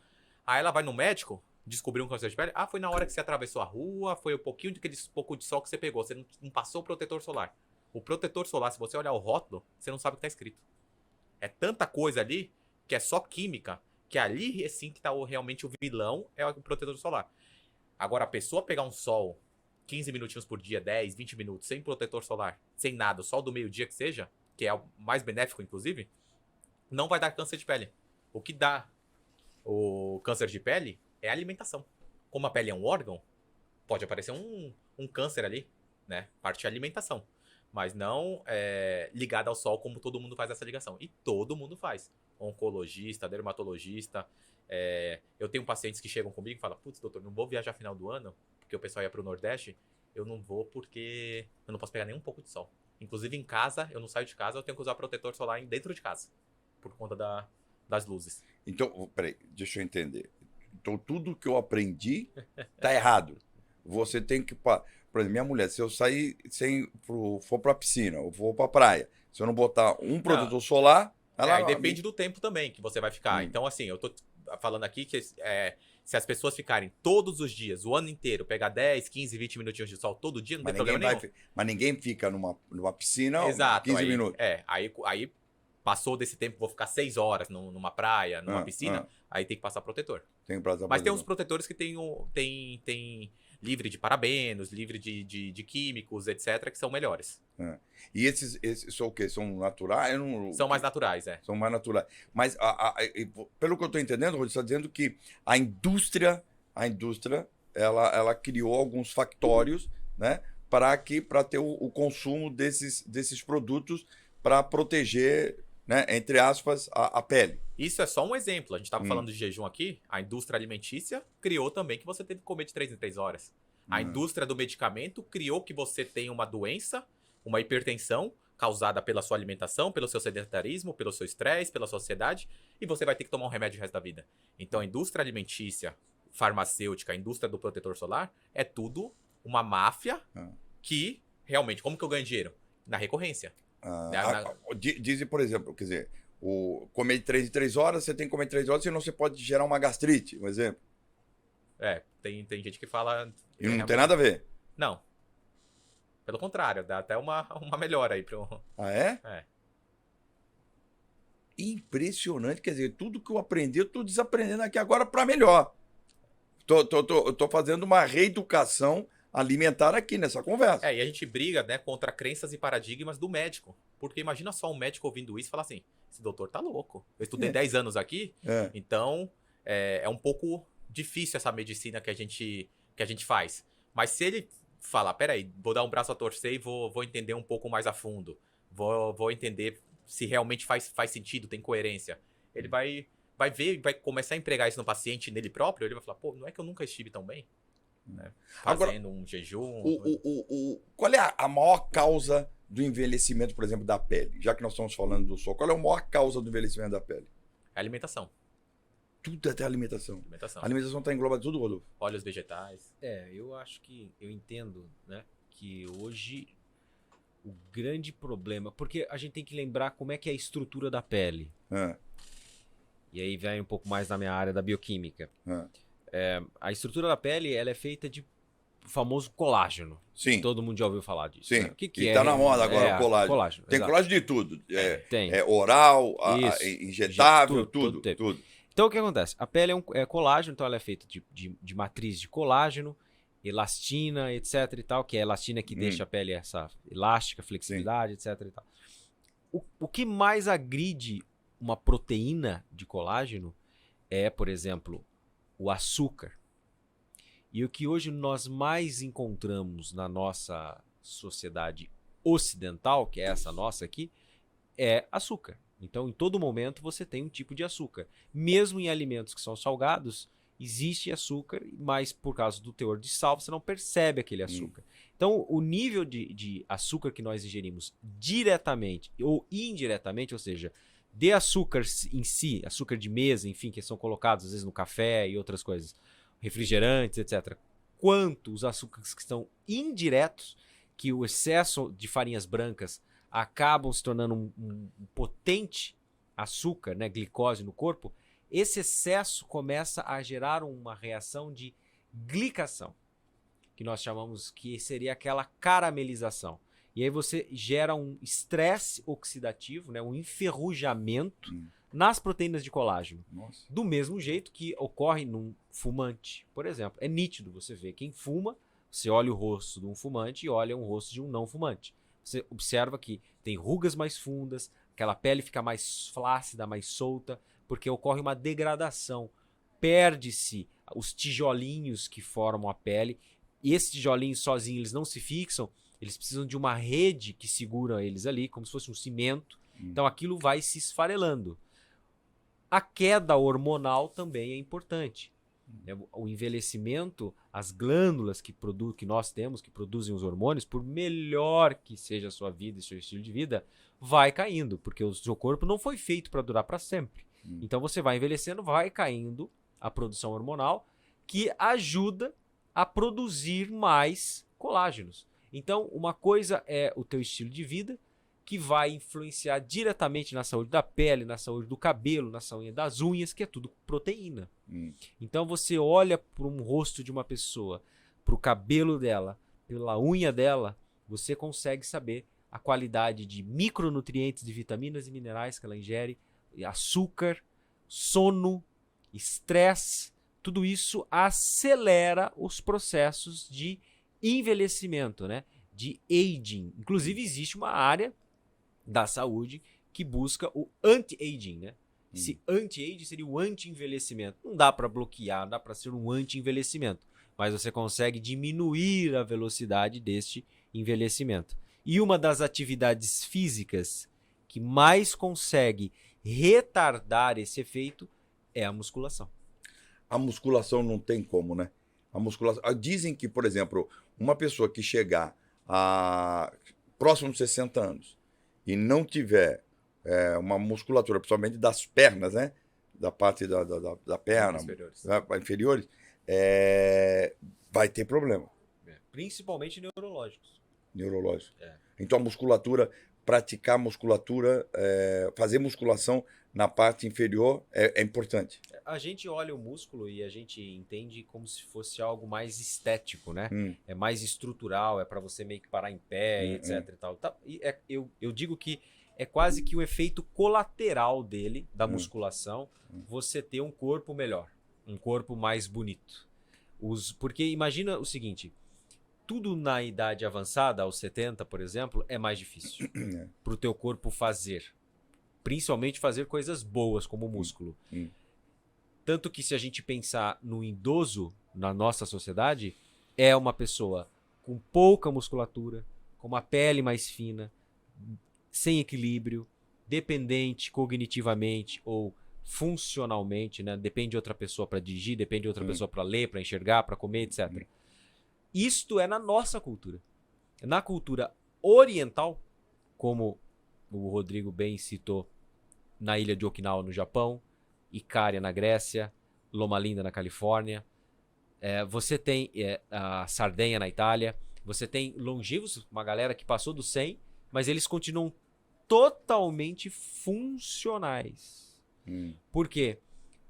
Aí ela vai no médico, descobriu um câncer de pele. Ah, foi na hora que você atravessou a rua, foi um pouquinho daquele pouco de sol que você pegou. Você não passou o protetor solar. O protetor solar, se você olhar o rótulo, você não sabe o que tá escrito. É tanta coisa ali que é só química, que ali é sim que tá realmente o vilão, é o protetor solar. Agora, a pessoa pegar um sol 15 minutinhos por dia, 10, 20 minutos, sem protetor solar, sem nada, sol do meio-dia que seja, que é o mais benéfico, inclusive, não vai dar câncer de pele. O que dá o câncer de pele é a alimentação. Como a pele é um órgão, pode aparecer um câncer ali, né? Parte de alimentação. Mas não ligado ao sol como todo mundo faz essa ligação. E todo mundo faz. Oncologista, dermatologista. Eu tenho pacientes que chegam comigo e falam: putz, doutor, não vou viajar final do ano, porque o pessoal ia pro Nordeste. Eu não vou porque eu não posso pegar nem um pouco de sol. Inclusive em casa, eu não saio de casa, eu tenho que usar protetor solar dentro de casa. Por conta das luzes. Então, peraí, deixa eu entender. Então, tudo que eu aprendi tá errado. Você tem que... Por exemplo, minha mulher, se eu sair for pra piscina, ou for pra praia, se eu não botar um protetor solar... Aí depende do tempo também que você vai ficar. Então, assim, eu tô falando aqui que se as pessoas ficarem todos os dias, o ano inteiro, pegar 10, 15, 20 minutinhos de sol todo dia, não tem problema nenhum. Mas ninguém fica numa piscina Exato, 15 minutos. Aí passou desse tempo, vou ficar 6 horas numa praia, numa piscina, aí tem que passar protetor. Mas tem uns protetores que tem livre de parabenos, livre de químicos, etc., que são melhores. E esses são o quê? São naturais? São mais naturais, São mais naturais. Mas, pelo que eu estou entendendo, Rod, está dizendo que a indústria ela criou alguns factórios, né, para ter o consumo desses produtos para proteger, né, entre aspas, a pele. Isso é só um exemplo. A gente estava falando de jejum aqui. A indústria alimentícia criou também que você tem que comer de 3 em 3 horas. A indústria do medicamento criou que você tem uma doença, uma hipertensão, causada pela sua alimentação, pelo seu sedentarismo, pelo seu estresse, pela sua ansiedade, e você vai ter que tomar um remédio o resto da vida. Então a indústria alimentícia, farmacêutica, a indústria do protetor solar, é tudo uma máfia que, realmente, como que eu ganho dinheiro? Na recorrência. Dizem, por exemplo, quer dizer, comer de 3 em 3 horas, você tem que comer 3 horas, senão você pode gerar uma gastrite, um exemplo. Tem gente que fala... E não tem nada a ver. Não. Pelo contrário, dá até uma melhora aí pro... Ah, é? É. Impressionante, quer dizer, tudo que eu aprendi, eu tô desaprendendo aqui agora para melhor. Tô fazendo uma reeducação alimentar aqui nessa conversa. E a gente briga, né, contra crenças e paradigmas do médico. Porque imagina só um médico ouvindo isso e falar assim: esse doutor tá louco. Eu estudei 10 anos aqui, então é um pouco difícil essa medicina que a gente faz. Mas se ele falar: peraí, vou dar um braço a torcer e vou entender um pouco mais a fundo. Vou entender se realmente faz sentido, tem coerência. Ele vai ver, vai começar a empregar isso no paciente, nele próprio, ele vai falar: pô, não é que eu nunca estive tão bem? Né? Fazendo um jejum. Qual é a maior causa do envelhecimento, por exemplo, da pele? Já que nós estamos falando do sol, qual é a maior causa do envelhecimento da pele? A alimentação. Tudo até a alimentação. A alimentação está englobada tudo, Rodolfo? Óleos vegetais. Eu acho que eu entendo, né, que hoje o grande problema, porque a gente tem que lembrar como é que é a estrutura da pele. E aí vem um pouco mais na minha área da bioquímica. A estrutura da pele, ela é feita famoso colágeno. Sim. Todo mundo já ouviu falar disso. Sim. Né? O que E é? tá na moda agora o colágeno. Colágeno. Tem exato. colágeno de tudo. Tem. Oral, Isso. injetável, Tudo tem. tudo. Então, o que acontece? A pele é colágeno, então ela é feita de matriz de colágeno, elastina, etc e tal, que é a elastina que deixa a pele essa elástica, flexibilidade, etc e tal. O que mais agride uma proteína de colágeno é, por exemplo, o açúcar. E o que hoje nós mais encontramos na nossa sociedade ocidental, que é essa nossa aqui, é açúcar. Então, em todo momento, você tem um tipo de açúcar. Mesmo em alimentos que são salgados, existe açúcar, mas por causa do teor de sal, você não percebe aquele açúcar. Então, o nível de açúcar que nós ingerimos diretamente ou indiretamente, ou seja, de açúcar em si, açúcar de mesa, enfim, que são colocados às vezes no café e outras coisas, refrigerantes, etc., quanto os açúcares que estão indiretos, que o excesso de farinhas brancas acabam se tornando um potente açúcar, né, glicose no corpo, esse excesso começa a gerar uma reação de glicação, que nós chamamos que seria aquela caramelização. E aí você gera um estresse oxidativo, né, um enferrujamento nas proteínas de colágeno. Nossa. Do mesmo jeito que ocorre num fumante, por exemplo. É nítido você ver quem fuma, você olha o rosto de um fumante e olha o rosto de um não fumante. Você observa que tem rugas mais fundas, aquela pele fica mais flácida, mais solta, porque ocorre uma degradação. Perde-se os tijolinhos que formam a pele, e esses tijolinhos sozinhos eles não se fixam, eles precisam de uma rede que segura eles ali, como se fosse um cimento. Então aquilo vai se esfarelando. A queda hormonal também é importante. O envelhecimento, as glândulas que nós temos, que produzem os hormônios, por melhor que seja a sua vida e seu estilo de vida, vai caindo, porque o seu corpo não foi feito para durar para sempre. Então você vai envelhecendo, vai caindo a produção hormonal, que ajuda a produzir mais colágenos. Então, uma coisa é o teu estilo de vida, que vai influenciar diretamente na saúde da pele, na saúde do cabelo, na saúde das unhas, que é tudo proteína. Então você olha para um rosto de uma pessoa, para o cabelo dela, pela unha dela, você consegue saber a qualidade de micronutrientes, de vitaminas e minerais que ela ingere, açúcar, sono, estresse, tudo isso acelera os processos de envelhecimento, né? De aging. Inclusive existe uma área da saúde que busca o anti-aging, né? Esse anti-aging seria o anti-envelhecimento. Não dá para bloquear, não dá para ser um anti-envelhecimento, mas você consegue diminuir a velocidade deste envelhecimento. E uma das atividades físicas que mais consegue retardar esse efeito é a musculação. A musculação não tem como, né? A musculação. Dizem que, por exemplo, uma pessoa que chegar próximo de 60 anos e não tiver uma musculatura, principalmente das pernas, né? Da parte da perna, inferiores, vai ter problema. Principalmente neurológicos. Neurológico. Então a musculatura, praticar musculatura, fazer musculação na parte inferior é importante. A gente olha o músculo e a gente entende como se fosse algo mais estético, né? É mais estrutural, é para você meio que parar em pé, etc. E tal. Eu digo que é quase que o efeito colateral dele, da musculação, você ter um corpo melhor, um corpo mais bonito. Porque imagina o seguinte, tudo na idade avançada, aos 70, por exemplo, é mais difícil para o teu corpo fazer. Principalmente fazer coisas boas, como o músculo. Tanto que se a gente pensar no idoso, na nossa sociedade, é uma pessoa com pouca musculatura, com uma pele mais fina, sem equilíbrio, dependente cognitivamente ou funcionalmente, né? Depende de outra pessoa para dirigir, depende de outra pessoa para ler, para enxergar, para comer, etc. Isto é na nossa cultura. Na cultura oriental, como o Rodrigo bem citou, na ilha de Okinawa, no Japão, Icária, na Grécia, Loma Linda, na Califórnia, você tem a Sardenha, na Itália, você tem longevos, uma galera que passou dos 100, mas eles continuam totalmente funcionais. Por quê?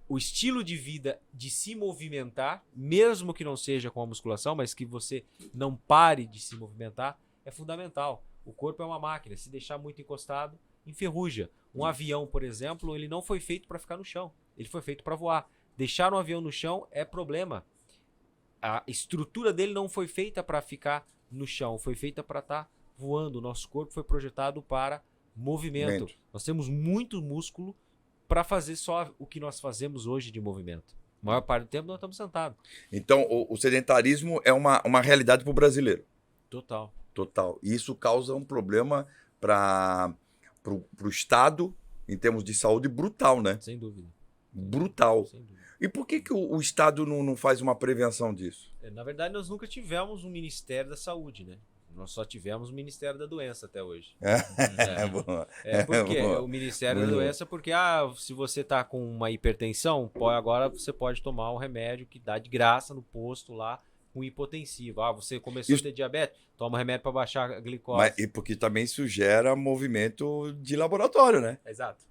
o estilo de vida de se movimentar, mesmo que não seja com a musculação, mas que você não pare de se movimentar, é fundamental. O corpo é uma máquina, se deixar muito encostado, enferruja. Um avião, por exemplo, ele não foi feito para ficar no chão, ele foi feito para voar. Deixar um avião no chão é problema. A estrutura dele não foi feita para ficar no chão, foi feita para estar voando. O nosso corpo foi projetado para movimento. Nós temos muito músculo para fazer só o que nós fazemos hoje de movimento. A maior parte do tempo nós estamos sentados. Então, o sedentarismo é uma realidade para o brasileiro. Total. Total. E isso causa um problema para o Estado, em termos de saúde, brutal, né? Sem dúvida. Brutal. Sem dúvida. E por que o Estado não faz uma prevenção disso? Na verdade, nós nunca tivemos um Ministério da Saúde, né? Nós só tivemos o Ministério da Doença até hoje. Por quê? O Ministério da Doença porque se você está com uma hipertensão, agora você pode tomar um remédio que dá de graça no posto lá, com hipotensivo. Você começou a ter diabetes, toma um remédio para baixar a glicose. E porque também isso gera movimento de laboratório, né? Exato.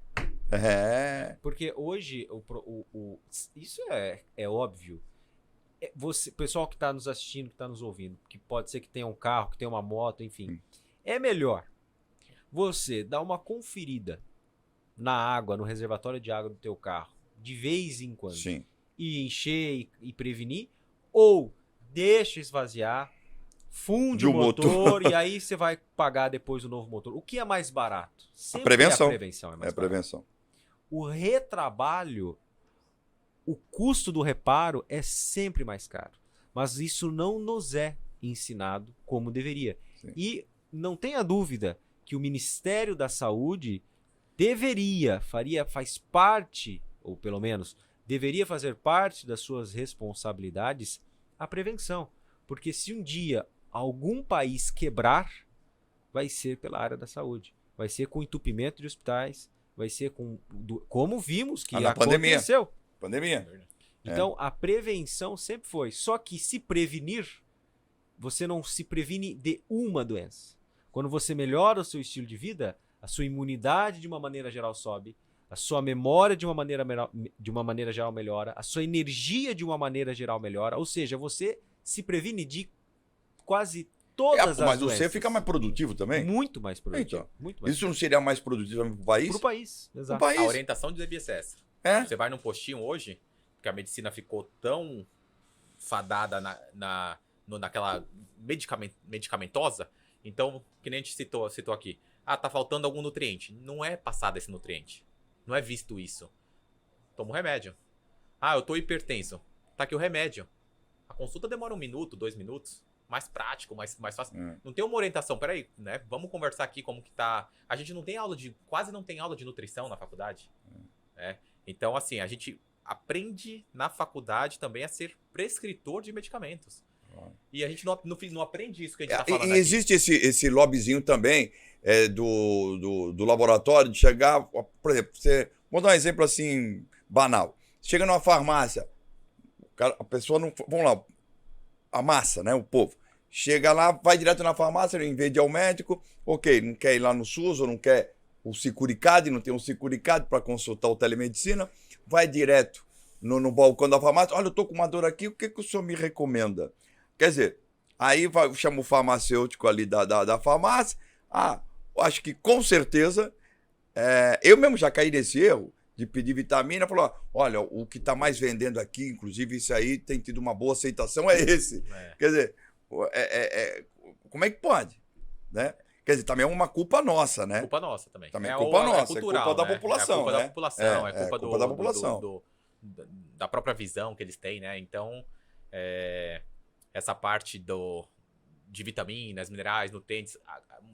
Porque hoje, isso é óbvio. Pessoal que está nos assistindo, que está nos ouvindo, que pode ser que tenha um carro, que tenha uma moto, enfim. É melhor você dar uma conferida na água, no reservatório de água do teu carro, de vez em quando. Sim. E encher e prevenir, ou deixa esvaziar, funde o motor e aí você vai pagar depois o novo motor. O que é mais barato? Sempre a prevenção. A prevenção é mais barata. Prevenção. O retrabalho, o custo do reparo é sempre mais caro. Mas isso não nos é ensinado como deveria. Sim. E não tenha dúvida que o Ministério da Saúde faz parte, ou pelo menos deveria fazer parte das suas responsabilidades, a prevenção. Porque se um dia algum país quebrar, vai ser pela área da saúde. Vai ser com entupimento de hospitais, vai ser como vimos que aconteceu. Pandemia. Então, a prevenção sempre foi. Só que se prevenir, você não se previne de uma doença. Quando você melhora o seu estilo de vida, a sua imunidade de uma maneira geral sobe, a sua memória de uma maneira geral melhora, a sua energia de uma maneira geral melhora. Ou seja, você se previne de quase todas as mas doenças. Você fica mais produtivo também? Muito mais produtivo. Então, muito mais isso não seria mais produtivo também para o país? Para o país, exato. Pro país. A orientação devia ser essa. Você vai num postinho hoje, que a medicina ficou tão fadada naquela medicamentosa, então, que nem a gente citou aqui, tá faltando algum nutriente. Não é passado esse nutriente. Não é visto isso. Toma um remédio. Eu tô hipertenso. Tá aqui o remédio. A consulta demora 1 minuto, 2 minutos. Mais prático, mais fácil. Não tem uma orientação. Peraí, né? Vamos conversar aqui como que tá. A gente quase não tem aula de nutrição na faculdade. Né? Então, assim, a gente aprende na faculdade também a ser prescritor de medicamentos. E a gente não aprende isso que a gente tá falando aqui. Existe esse lobbyzinho também do laboratório de chegar, por exemplo, vou dar um exemplo assim, banal. Chega numa farmácia, a pessoa não... Vamos lá, a massa, né, o povo. Chega lá, vai direto na farmácia, em vez de ir ao médico, ok, não quer ir lá no SUS, ou não quer o Sicuricad, não tem um Sicuricad para consultar o telemedicina, vai direto no balcão da farmácia, olha, eu tô com uma dor aqui, o que o senhor me recomenda? Quer dizer, aí chama o farmacêutico ali da farmácia, acho que com certeza, eu mesmo já caí nesse erro de pedir vitamina, falou, olha, o que está mais vendendo aqui, inclusive isso aí tem tido uma boa aceitação, é esse. Quer dizer, como é que pode? Né? Quer dizer, também é uma culpa nossa, né? Culpa nossa também. Também é culpa nossa, cultural, é culpa da população, é culpa né? da população, é culpa da população. Da própria visão que eles têm, né? Então, essa parte de vitaminas, minerais, nutrientes,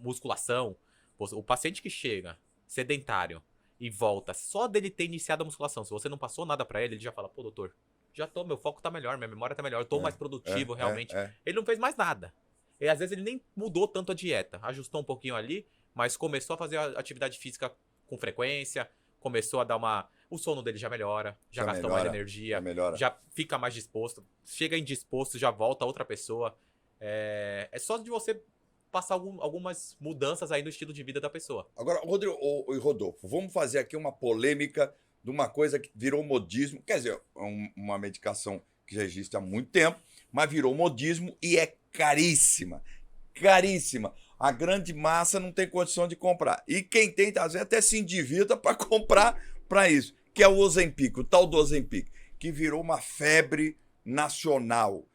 musculação, o paciente que chega sedentário e volta só dele ter iniciado a musculação, se você não passou nada pra ele já fala, pô, doutor, meu foco tá melhor, minha memória tá melhor, eu tô mais produtivo realmente. Ele não fez mais nada. E às vezes ele nem mudou tanto a dieta, ajustou um pouquinho ali, mas começou a fazer a atividade física com frequência, começou a dar o sono dele já melhora, já gastou mais energia, já fica mais disposto, chega indisposto, já volta outra pessoa. É só de você passar algumas mudanças aí no estilo de vida da pessoa. Agora, Rodrigo e Rodolfo, vamos fazer aqui uma polêmica de uma coisa que virou modismo. Quer dizer, uma medicação que já existe há muito tempo, mas virou modismo e é caríssima. Caríssima. A grande massa não tem condição de comprar. E quem tem, às vezes, até se endivida para comprar para isso. Que é o Ozempic, o tal do Ozempic, que virou uma febre nacional.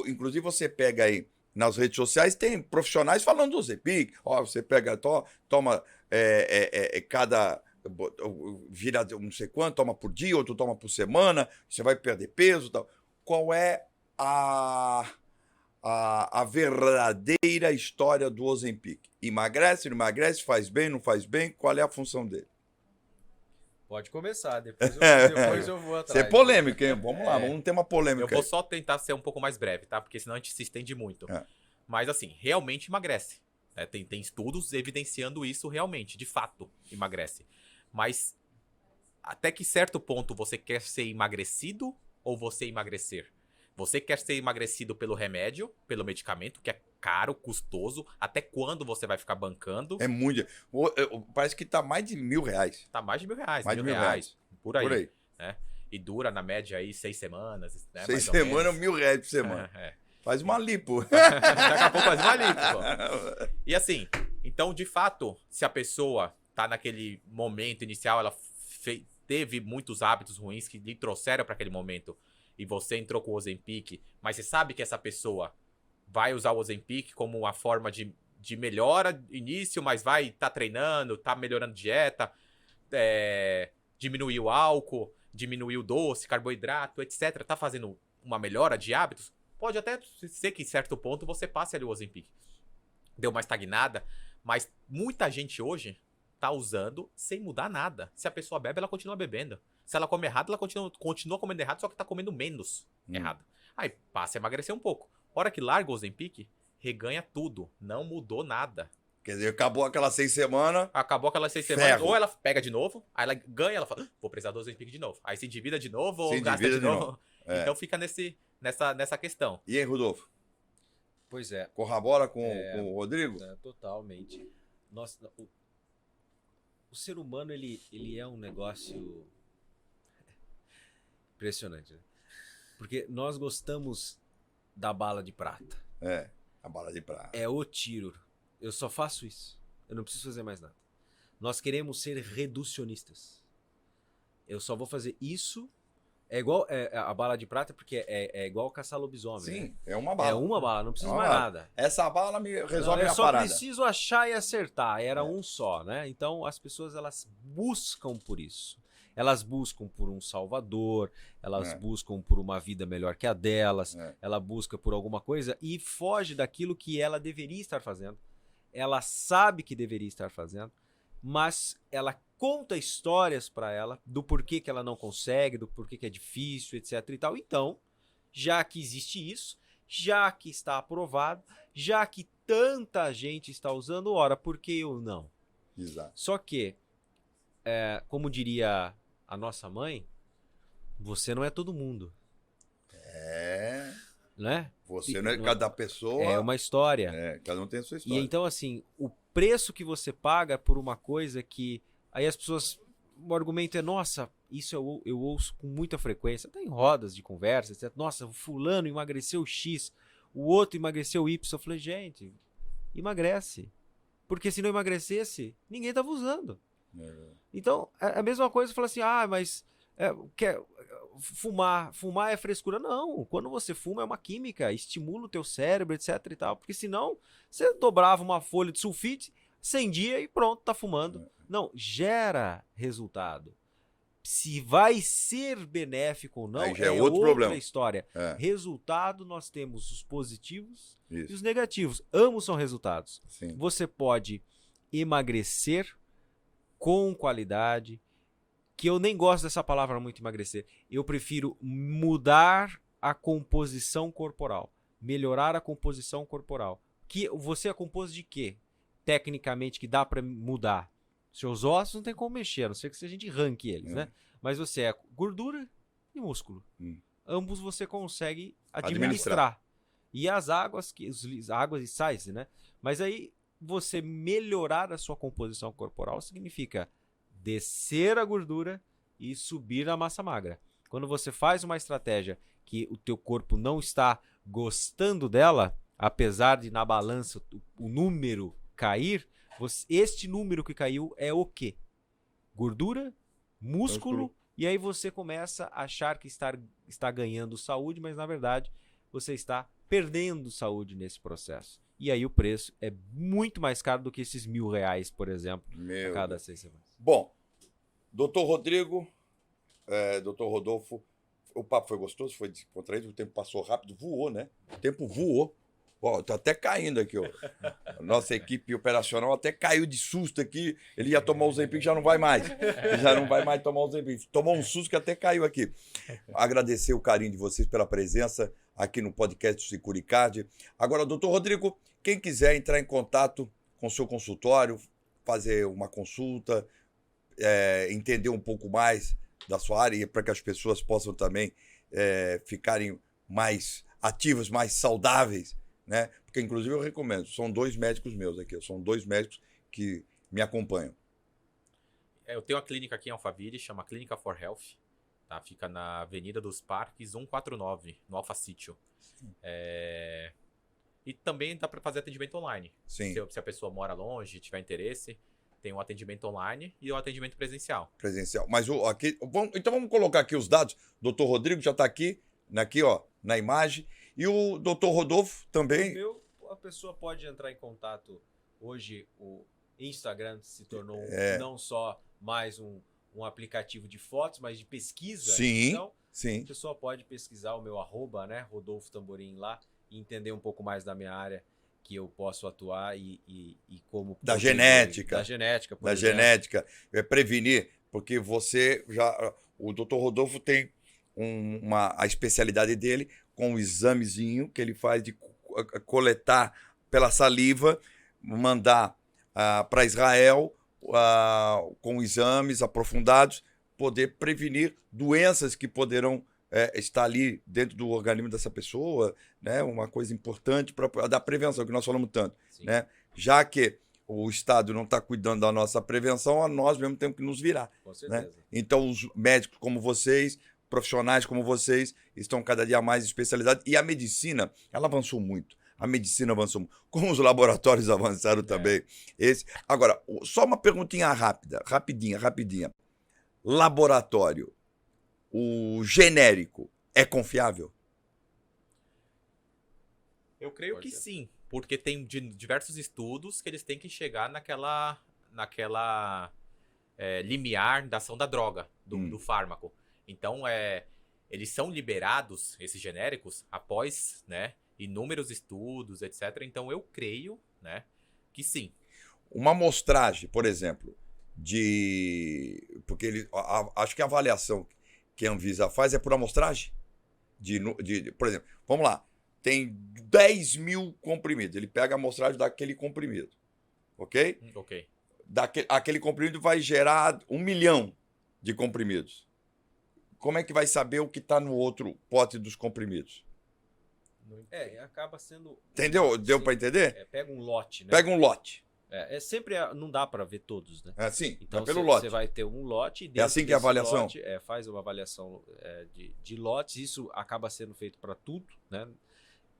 Inclusive, você pega aí nas redes sociais, tem profissionais falando do Ozempic. Ó, você pega, toma cada... vira não sei quanto, toma por dia, outro toma por semana, você vai perder peso e tal. Qual é a verdadeira história do Ozempic? Emagrece, não emagrece, faz bem, não faz bem? Qual é a função dele? Pode começar, depois eu vou atrás. Você é polêmico, hein? Vamos lá, vamos ter uma polêmica. Eu vou só tentar ser um pouco mais breve, tá? Porque senão a gente se estende muito. Mas assim, realmente emagrece. Né? Tem estudos evidenciando isso realmente, de fato, emagrece. Mas até que certo ponto você quer ser emagrecido ou você emagrecer? Você quer ser emagrecido pelo remédio, pelo medicamento, que é caro, custoso. Até quando você vai ficar bancando? É muito. Parece que tá mais de R$1.000. Tá mais de R$1.000. Mais de R$1.000. Por aí. Né? E dura, na média, aí 6 semanas. Né? 6 semanas, R$1.000 por semana. Faz uma lipo. Daqui a pouco faz uma lipo. Pô. E assim, então, de fato, se a pessoa tá naquele momento inicial, ela teve muitos hábitos ruins que lhe trouxeram para aquele momento, e você entrou com o Ozempic, mas você sabe que essa pessoa vai usar o Ozempic como uma forma de melhora início, mas vai tá treinando, tá melhorando dieta, diminuir o álcool, diminuir o doce, carboidrato, etc. Tá fazendo uma melhora de hábitos, pode até ser que em certo ponto você passe ali o Ozempic. Deu uma estagnada, mas muita gente hoje tá usando sem mudar nada. Se a pessoa bebe, ela continua bebendo. Se ela come errado, ela continua comendo errado, só que tá comendo menos errado. Aí passa a emagrecer um pouco. Hora que larga o Ozempic, reganha tudo. Não mudou nada. Quer dizer, acabou aquelas 6 semanas. Acabou aquelas 6 semanas. Ou ela pega de novo, aí ela ganha, ela fala, vou precisar do Ozempic de novo. Aí se endivida de novo ou gasta de novo. Então fica nessa questão. E aí, Rodolfo? Pois é. Corrobora com o Rodrigo? Totalmente. Nossa, o ser humano, ele é um negócio impressionante, né? Porque nós gostamos da bala de prata. A bala de prata. É o tiro. Eu só faço isso. Eu não preciso fazer mais nada. Nós queremos ser reducionistas. Eu só vou fazer isso. É igual a bala de prata, porque é igual caçar lobisomem. Sim, né? é uma bala. É uma bala, não preciso mais nada. Essa bala me resolve a parada. Eu só preciso achar e acertar. Era um só, né? Então as pessoas, elas buscam por isso. Elas buscam por um salvador, elas buscam por uma vida melhor que a delas, ela busca por alguma coisa e foge daquilo que ela deveria estar fazendo. Ela sabe que deveria estar fazendo, mas ela conta histórias para ela do porquê que ela não consegue, do porquê que é difícil, etc e tal. Então, já que existe isso, já que está aprovado, já que tanta gente está usando, ora, por que eu não? Exato. Só que, como diria a nossa mãe, você não é todo mundo. Né? Você não é cada pessoa. É uma história. Cada um tem a sua história. E então, assim, o preço que você paga por uma coisa que... Aí as pessoas... O argumento é, nossa, isso eu ouço com muita frequência, até em rodas de conversa, etc. Nossa, o fulano emagreceu X, o outro emagreceu Y. Eu falei, gente, emagrece. Porque se não emagrecesse, ninguém estava usando. Então, a mesma coisa, fala assim, mas fumar é frescura. Não, quando você fuma é uma química, estimula o teu cérebro, etc e tal, porque senão você dobrava uma folha de sulfite, acendia e pronto, tá fumando. Não, gera resultado. Se vai ser benéfico ou não, aí já é outro problema. História. Resultado, nós temos os positivos e os negativos. Ambos são resultados. Sim. Você pode emagrecer com qualidade, que eu nem gosto dessa palavra muito, emagrecer. Eu prefiro mudar a composição corporal, melhorar a composição corporal. Que você é composto de quê? Tecnicamente, que dá para mudar. Seus ossos não tem como mexer, a não ser que a gente arranque eles, né? Mas você é gordura e músculo. Ambos você consegue administrar. E as águas, águas e sais, né? Mas aí você melhorar a sua composição corporal significa descer a gordura e subir a massa magra. Quando você faz uma estratégia que o teu corpo não está gostando dela, apesar de na balança o número cair, este número que caiu é o quê? Gordura, músculo, e aí você começa a achar que está ganhando saúde, mas na verdade você está perdendo saúde nesse processo. E aí o preço é muito mais caro do que esses R$1.000, por exemplo, a cada 6 semanas. Bom, doutor Rodrigo, doutor Rodolfo, o papo foi gostoso, foi descontraído, o tempo passou rápido, voou, né? O tempo voou. Ó, tá até caindo aqui, ó. A nossa equipe operacional até caiu de susto aqui. Ele ia tomar o Ozempic, já não vai mais. Já não vai mais tomar o Ozempic. Tomou um susto que até caiu aqui. Agradecer o carinho de vocês pela presença aqui no podcast do Securicard. Agora, doutor Rodrigo, quem quiser entrar em contato com o seu consultório, fazer uma consulta, entender um pouco mais da sua área, para que as pessoas possam também ficarem mais ativas, mais saudáveis, né? Porque, inclusive, eu recomendo. São 2 médicos meus aqui. São 2 médicos que me acompanham. Eu tenho uma clínica aqui em Alphaville, chama Clínica for Health. Tá? Fica na Avenida dos Parques, 149, no Alfa Sítio. E também dá para fazer atendimento online. Sim. Se a pessoa mora longe, tiver interesse, tem um atendimento online e o atendimento presencial. Mas então vamos colocar aqui os dados. Doutor Rodrigo já está aqui, ó, na imagem. E o doutor Rodolfo também. A pessoa pode entrar em contato. Hoje o Instagram se tornou não só mais um aplicativo de fotos, mas de pesquisa. Sim, então, sim. A pessoa pode pesquisar o meu @, né, Rodolfo Tamborim lá, e entender um pouco mais da minha área, que eu posso atuar e como... Da genética. Da genética, por Da exemplo. genética. Prevenir, porque o doutor Rodolfo tem a especialidade dele com o examezinho que ele faz de coletar pela saliva, mandar para Israel com exames aprofundados, poder prevenir doenças que poderão estar ali dentro do organismo dessa pessoa, né? Uma coisa importante para dar prevenção, que nós falamos tanto. Né? Já que o Estado não está cuidando da nossa prevenção, nós mesmo temos que nos virar. Com certeza. Né? Então, os médicos como vocês, profissionais como vocês, estão cada dia mais especializados. E a medicina, ela avançou muito. A medicina avançou muito. Como os laboratórios avançaram também. Agora, só uma perguntinha rápida, rapidinha. Laboratório, o genérico, é confiável? Eu creio que sim, porque tem diversos estudos que eles têm que chegar naquela limiar da ação da droga, do fármaco. Então, eles são liberados, esses genéricos, após, né, inúmeros estudos, etc. Então, eu creio, né, que sim. Uma amostragem, por exemplo, porque acho que a avaliação que a Anvisa faz é por amostragem. Por exemplo, vamos lá, tem 10.000 comprimidos, ele pega a amostragem daquele comprimido, ok? Ok. Aquele comprimido vai gerar 1 milhão de comprimidos. Como é que vai saber o que está no outro pote dos comprimidos? Acaba sendo... Entendeu? Deu para entender? Pega um lote, né? Pega um lote. Sempre não dá para ver todos, né? Sim, então pelo lote. Você vai ter um lote e dentro assim que é a avaliação? Lote, faz uma avaliação de lotes, isso acaba sendo feito para tudo, né?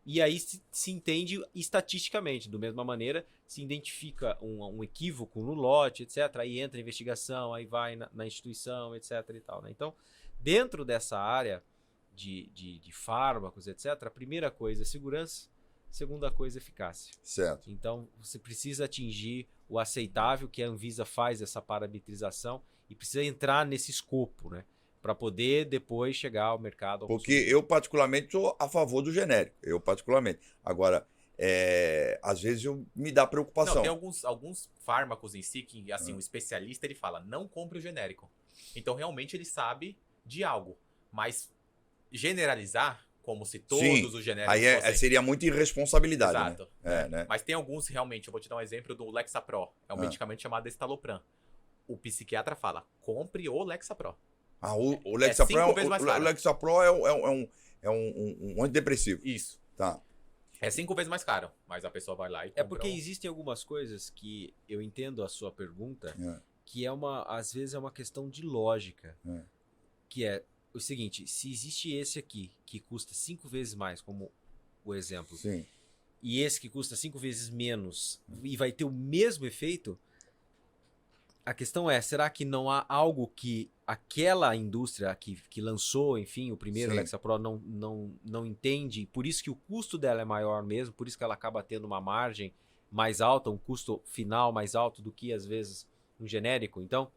E aí se entende estatisticamente, da mesma maneira, se identifica um equívoco no lote, etc. Aí entra a investigação, aí vai na instituição, etc. e tal, né? Então, dentro dessa área de fármacos, etc., a primeira coisa é segurança, segunda coisa é eficácia. Certo. Então, você precisa atingir o aceitável, que a Anvisa faz essa parametrização, e precisa entrar nesse escopo, né? Para poder depois chegar ao mercado. Porque eu, particularmente, sou a favor do genérico. Eu, particularmente. Agora, às vezes me dá preocupação. Não, tem alguns fármacos em si que, assim, o especialista, ele fala, não compre o genérico. Então, realmente, ele sabe de algo. Mas generalizar, como se todos os genéricos aí seria muita irresponsabilidade. Exato. Né? Mas tem alguns, realmente, eu vou te dar um exemplo do Lexapro. É um medicamento chamado estalopram. O psiquiatra fala, compre o Lexapro. O Lexapro 5 vezes mais caro. O Lexapro é um antidepressivo. Isso. Tá. É 5 vezes mais caro, mas a pessoa vai lá e compra. Porque existem algumas coisas que eu entendo a sua pergunta, que às vezes é uma questão de lógica. É. Que é o seguinte, se existe esse aqui que custa 5 vezes mais, como o exemplo, Sim. e esse que custa 5 vezes menos e vai ter o mesmo efeito, a questão é, será que não há algo que aquela indústria que lançou, enfim, o primeiro Sim. Alexa Pro não entende, por isso que o custo dela é maior mesmo, por isso que ela acaba tendo uma margem mais alta, um custo final mais alto do que, às vezes, um genérico. Então,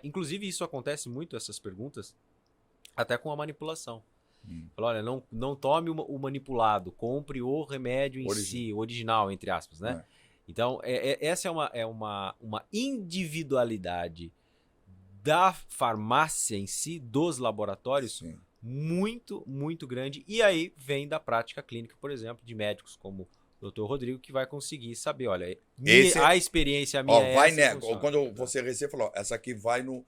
inclusive isso acontece muito, essas perguntas, até com a manipulação. Fala, olha, não tome o manipulado, compre o remédio em si, o original, entre aspas, né? Então, essa é uma individualidade da farmácia em si, dos laboratórios, Sim. muito, muito grande. E aí vem da prática clínica, por exemplo, de médicos como o Dr. Rodrigo, que vai conseguir saber, olha, a experiência minha é vai essa. Quando você recebe, falou, essa aqui vai no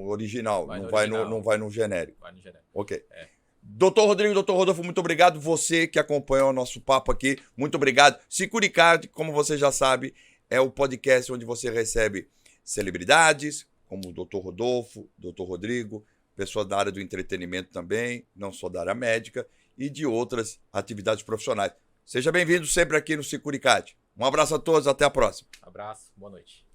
original, Vai não no vai original. não vai no genérico. Vai no genérico. Ok. É. Doutor Rodrigo, doutor Rodolfo, muito obrigado. Você que acompanhou o nosso papo aqui, muito obrigado. Securicard, como você já sabe, é o podcast onde você recebe celebridades, como o doutor Rodolfo, doutor Rodrigo, pessoas da área do entretenimento também, não só da área médica, e de outras atividades profissionais. Seja bem-vindo sempre aqui no Securicard. Um abraço a todos, até a próxima. Abraço, boa noite.